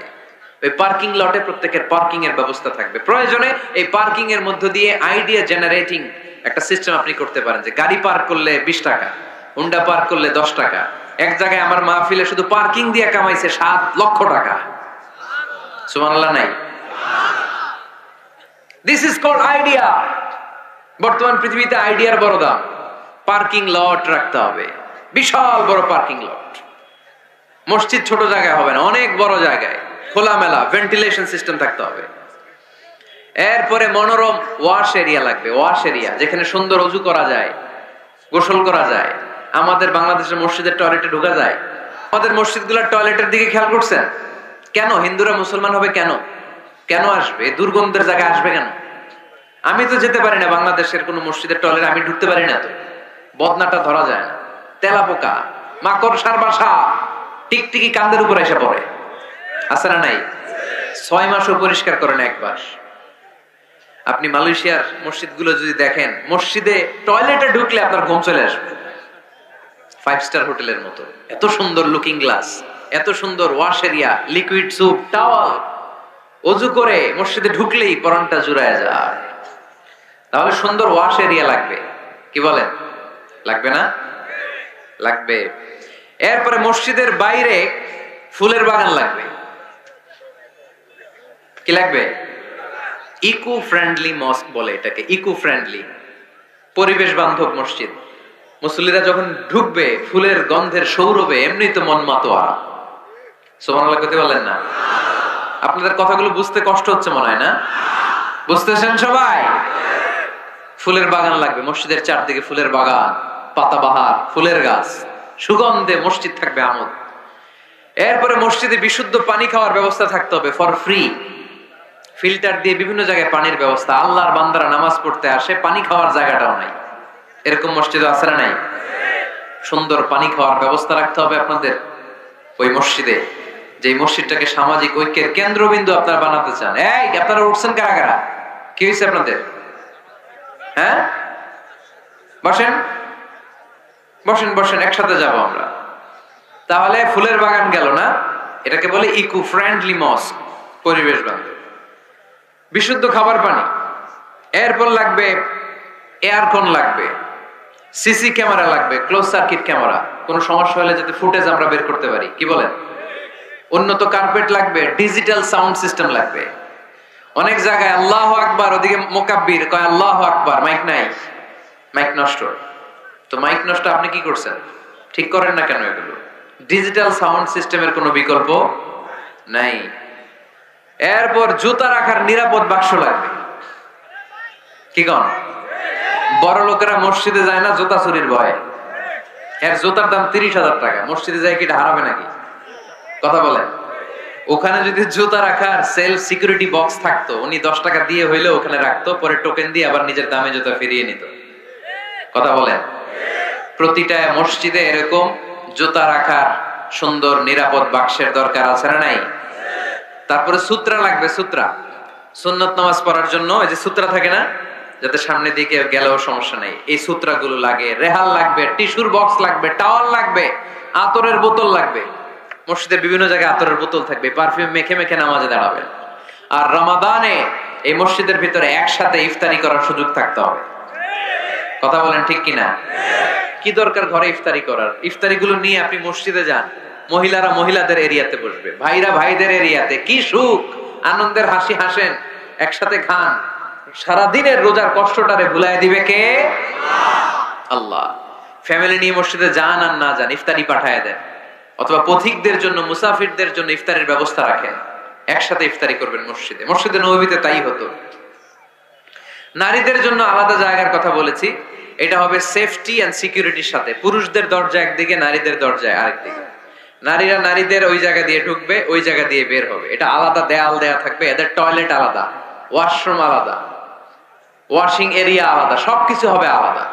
ওই পার্কিং লটে প্রত্যেকের পার্কিং এর ব্যবস্থা থাকবে। প্রয়োজনে এই পার্কিং এর মধ্য দিয়ে আইডিয়া জেনারেটিং একটা সিস্টেম আপনি করতে পারেন, যে গাড়ি পার্ক করলে 20 টাকা, হুন্ডা পার্ক করলে 10 টাকা। এক জায়গায় আমার মাহফিলে শুধু পার্কিং দিয়ে কামাইছে 7 লক্ষ টাকা। সুবহানাল্লাহ নাই? This is called idea. বর্তমান পৃথিবীতে আইডিয়ার বড় দাম। পার্কিং লট রাখতে হবে, বিশাল বড় পার্কিং লট। মসজিদ ছোট জায়গায় হবে না, অনেক বড় জায়গায় খোলামেলা ভেন্টিলেশন সিস্টেম থাকতে হবে। এরপরে মনোরম ওয়াশ এরিয়া লাগবে, ওয়াশ এরিয়া যেখানে সুন্দর ওযু করা যায়, গোসল করা যায়। আমাদের বাংলাদেশের মসজিদের টয়লেটে ঢোকা যায়? আমাদের মসজিদগুলোর টয়লেটের দিকে খেয়াল করছেন? কেন হিন্দুরা মুসলমান হবে? কেন কেন আসবে? দুর্গন্ধের জায়গায় আসবে কেন? আমি তো যেতে পারি না বাংলাদেশের কোন মসজিদের টয়লেটে, আমি ঢুকতে পারি না। তো বদনাটা ধরা যায় না, তেলাপোকা, মাকড়, সার বাসা, টিকটিকি কান্দের উপর এসে পড়ে। আছে না নাই? 6 মাসও পরিষ্কার করে না একবার। আপনি মালয়েশিয়ার মসজিদগুলো যদি দেখেন, মসজিদে টয়লেটে ঢুকলে আপনার ঘুম চলে আসবে, 5 স্টার হোটেলের মতো। এত সুন্দর লুকিং গ্লাস, এত সুন্দর wash area, liquid soup, towel. ওযু করে মসজিদে ঢুকলেই পরানটা জুড়ায় যায়। তাহলে সুন্দর ওয়াশ এরিয়া লাগবে, কি বলেন? লাগবে না? লাগবে। এরপরে মসজিদের বাইরে ফুলের বাগান লাগবে। কি লাগবে? ইকো ফ্রেন্ডলি মস্ক বলে এটাকে, ইকো ফ্রেন্ডলি, পরিবেশ বান্ধব মসজিদ। মুসল্লিরা যখন ঢুকবে ফুলের গন্ধের সৌরভে এমনি তো মন মাতোয়া। সুবহানাল্লাহ কইতে বলেন না? আপনাদের কথাগুলো বুঝতে কষ্ট হচ্ছে মনে হয় না? বুঝতেছেন সবাই? ফুলের বাগান লাগবে মসজিদের চারদিকে, ফুলের বাগান, পাতাবাহার, ফুলের গাছ, সুগন্ধে মসজিদ থাকবে আমোদ। এরপরে মসজিদে বিশুদ্ধ পানি খাওয়ার ব্যবস্থা থাকতে হবে ফর ফ্রি। ফিল্টার দিয়ে বিভিন্ন জায়গায় পানির ব্যবস্থা, আল্লাহর বান্দারা নামাজ পড়তে আসে, পানি খাওয়ার জায়গাটাও নাই। এরকম মসজিদ আছে না নাই? সুন্দর পানি খাওয়ার ব্যবস্থা রাখতে হবে আপনাদের ওই মসজিদে, যে মসজিদটাকে সামাজিক ঐক্যের কেন্দ্রবিন্দু আপনারা বানাতে চান। এই আপনারা উঠছেন কারা কারা? কি হয়েছে আপনাদের? হ্যাঁ, বসেন বসেন বসেন, একসাথে যাব আমরা। তাহলে ফুলের বাগান গেল না? এটাকে বলে ইকো ফ্রেন্ডলি মস্ক, পরিবেশ বান্ধব। বিশুদ্ধ খাবার পানি, এরপর লাগবে এয়ারকন, লাগবে সিসি ক্যামেরা, লাগবে ক্লোজ সার্কিট ক্যামেরা, কোনো সমস্যা হলে যাতে ফুটেজ আমরা বের করতে পারি। কি বলেন? উন্নত কার্পেট লাগবে, ডিজিটাল সাউন্ড সিস্টেম লাগবে। অনেক জায়গায় আল্লাহু আকবার, ওদিকে মুকাব্বির কয় আল্লাহু আকবার, মাইক নাই, মাইক নষ্ট। তো মাইক নষ্ট, আপনি কি করছেন? ঠিক করেন না কেন? এগুলো ডিজিটাল সাউন্ড সিস্টেমের কোনো বিকল্প নাই। এরপর জুতা রাখার নিরাপদ বাক্স লাগবে। কি কন? বড় লোকেরা মসজিদে যায় না জুতা চুরির ভয়ে। এর জুতার দাম 30,000 টাকা, মসজিদে যায় কি এটা হারাবে নাকি? কথা বলেন। ওখানে যদি জুতা রাখার সেলফ সিকিউরিটি বক্স থাকতো, উনি 10 টাকা দিয়ে হইলে ওখানে রাখতো, পরে টোকেন দিয়ে আবার নিজের দামে জুতা ফিরিয়ে নিত। কথা বলেন। প্রতিটা মসজিদে এরকম জুতা রাখার সুন্দর নিরাপদ বাক্সের দরকার আছে না নাই? তারপরে সূত্রা লাগবে, সূত্রা সুন্নত নামাজ পড়ার জন্য এই যে সূত্রা থাকে না, যাতে সামনে দিকে গেলেও সমস্যা নেই, এই সূত্রাগুলো লাগে। রেহাল লাগবে, টিস্যুর বক্স লাগবে, টাওয়াল লাগবে, আতরের বোতল লাগবে। মসজিদের বিভিন্ন জায়গায় আতরের বোতল থাকবে, পারফিউম মেখে মেখে নামাজে দাঁড়াবেন। আর রমাদানে এই মসজিদের ভিতরে একসাথে ইফতারি করার সুযোগ থাকতে হবে। কথা বলেন ঠিক কিনা? কি দরকার ঘরে ইফতারি করার? ইফতারি গুলো নিয়ে আপনি মসজিদে যান, মহিলারা মহিলাদের এরিয়াতে বসবে, ভাইরা ভাইদের এরিয়াতে। কি সুখ, আনন্দের হাসি হাসেন, একসাথে খান। সারাদিনের রোজার কষ্টটারে ভুলাই দিবে কে? আল্লাহ। ফ্যামিলি নিয়ে মসজিদে যান আর না যান, ইফতারি পাঠায় দেন, অথবা পথিকদের জন্য, মুসাফিরদের জন্য ইফতারের ব্যবস্থা রাখেন, একসাথে ইফতারি করবেন মসজিদে। মসজিদে নববীতে তাই হতো। নারীদের জন্য আলাদা জায়গার কথা বলেছি, এটা হবে সেফটি এন্ড সিকিউরিটির সাথে। পুরুষদের দরজা একদিকে, নারীদের দরজায় আরেকদিকে। নারীরা নারীদের ওই জায়গা দিয়ে ঢুকবে, ওই জায়গা দিয়ে বের হবে। এটা আলাদা দেয়াল দেয়া থাকবে, এদের টয়লেট আলাদা, ওয়াশরুম আলাদা, ওয়াশিং এরিয়া আলাদা, সবকিছু হবে আলাদা।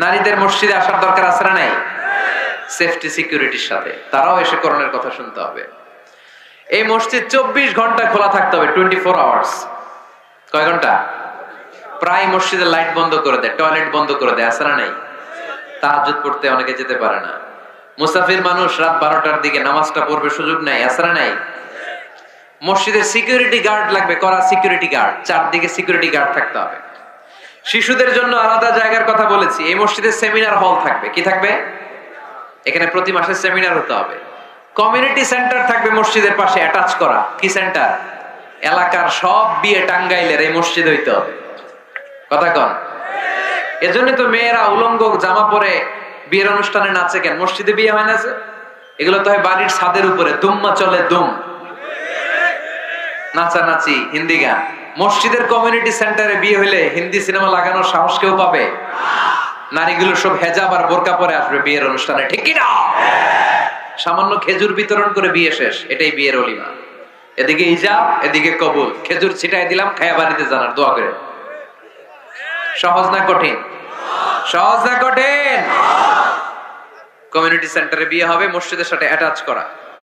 নারীদের মসজিদে আসার দরকার আছে না নাই? সেফটি সিকিউরিটির সাথে তারাও এসে কোরআনের কথা শুনতে হবে। এই মসজিদ 24 ঘন্টা খোলা থাকতে হবে, 24 আওয়ার্স। কয় ঘন্টা? প্রায় মসজিদের লাইট বন্ধ করে দেয়, টয়লেট বন্ধ করে দেয়, আছে না নাই? তাহাজ্জুদ পড়তে অনেকে যেতে পারে না, মুসাফির মানুষ রাত 12টার দিকে নামাজটা পড়বে, সুযোগ নাই, আছে না নাই? মসজিদের সিকিউরিটি গার্ড লাগবে, করা সিকিউরিটি গার্ড, চারদিকে সিকিউরিটি গার্ড থাকতে হবে। শিশুদের জন্য আলাদা জায়গার কথা বলেছি। এই মসজিদের সেমিনার হল থাকবে। কি থাকবে? এখানে প্রতি মাসে সেমিনার হতে হবে। কমিউনিটি সেন্টার থাকবে মসজিদের পাশে অ্যাটাচ করা। কি সেন্টার? এলাকার সব বিয়ে টাঙ্গাইলের এই মসজিদ হইতে হবে। কথা কন। এজন্য তো মেয়েরা উলঙ্গ জামা পরে বিয়ের অনুষ্ঠানে নাচে কেন? মসজিদে বিয়ে হয় না যে? এগুলো তো হয় বাড়ির ছাদের উপরে, দুম্মা চলে দুম, নাচানাচি, হিন্দি গান। মসজিদের কমিউনিটি সেন্টারে বিয়ে হইলে হিন্দি সিনেমা লাগানোর সাহস কেউ পাবে? নারীগুলো সব হেজাব আর বোরকা পরে আসবে বিয়ের অনুষ্ঠানে, ঠিক কি না? সামান্য খেজুর বিতরণ করে বিয়ে শেষ, এটাই বিয়ের অলিমা। এদিকে হিজাব, এদিকে কবুল, খেজুর ছিটাই দিলাম, খায়া বাড়িতে জানার দোয়া করে। সহজ না কঠিন? সহজ না কঠিন? কমিউনিটি সেন্টারে বিয়ে হবে, মসজিদের সাথে অ্যাটাচ করা।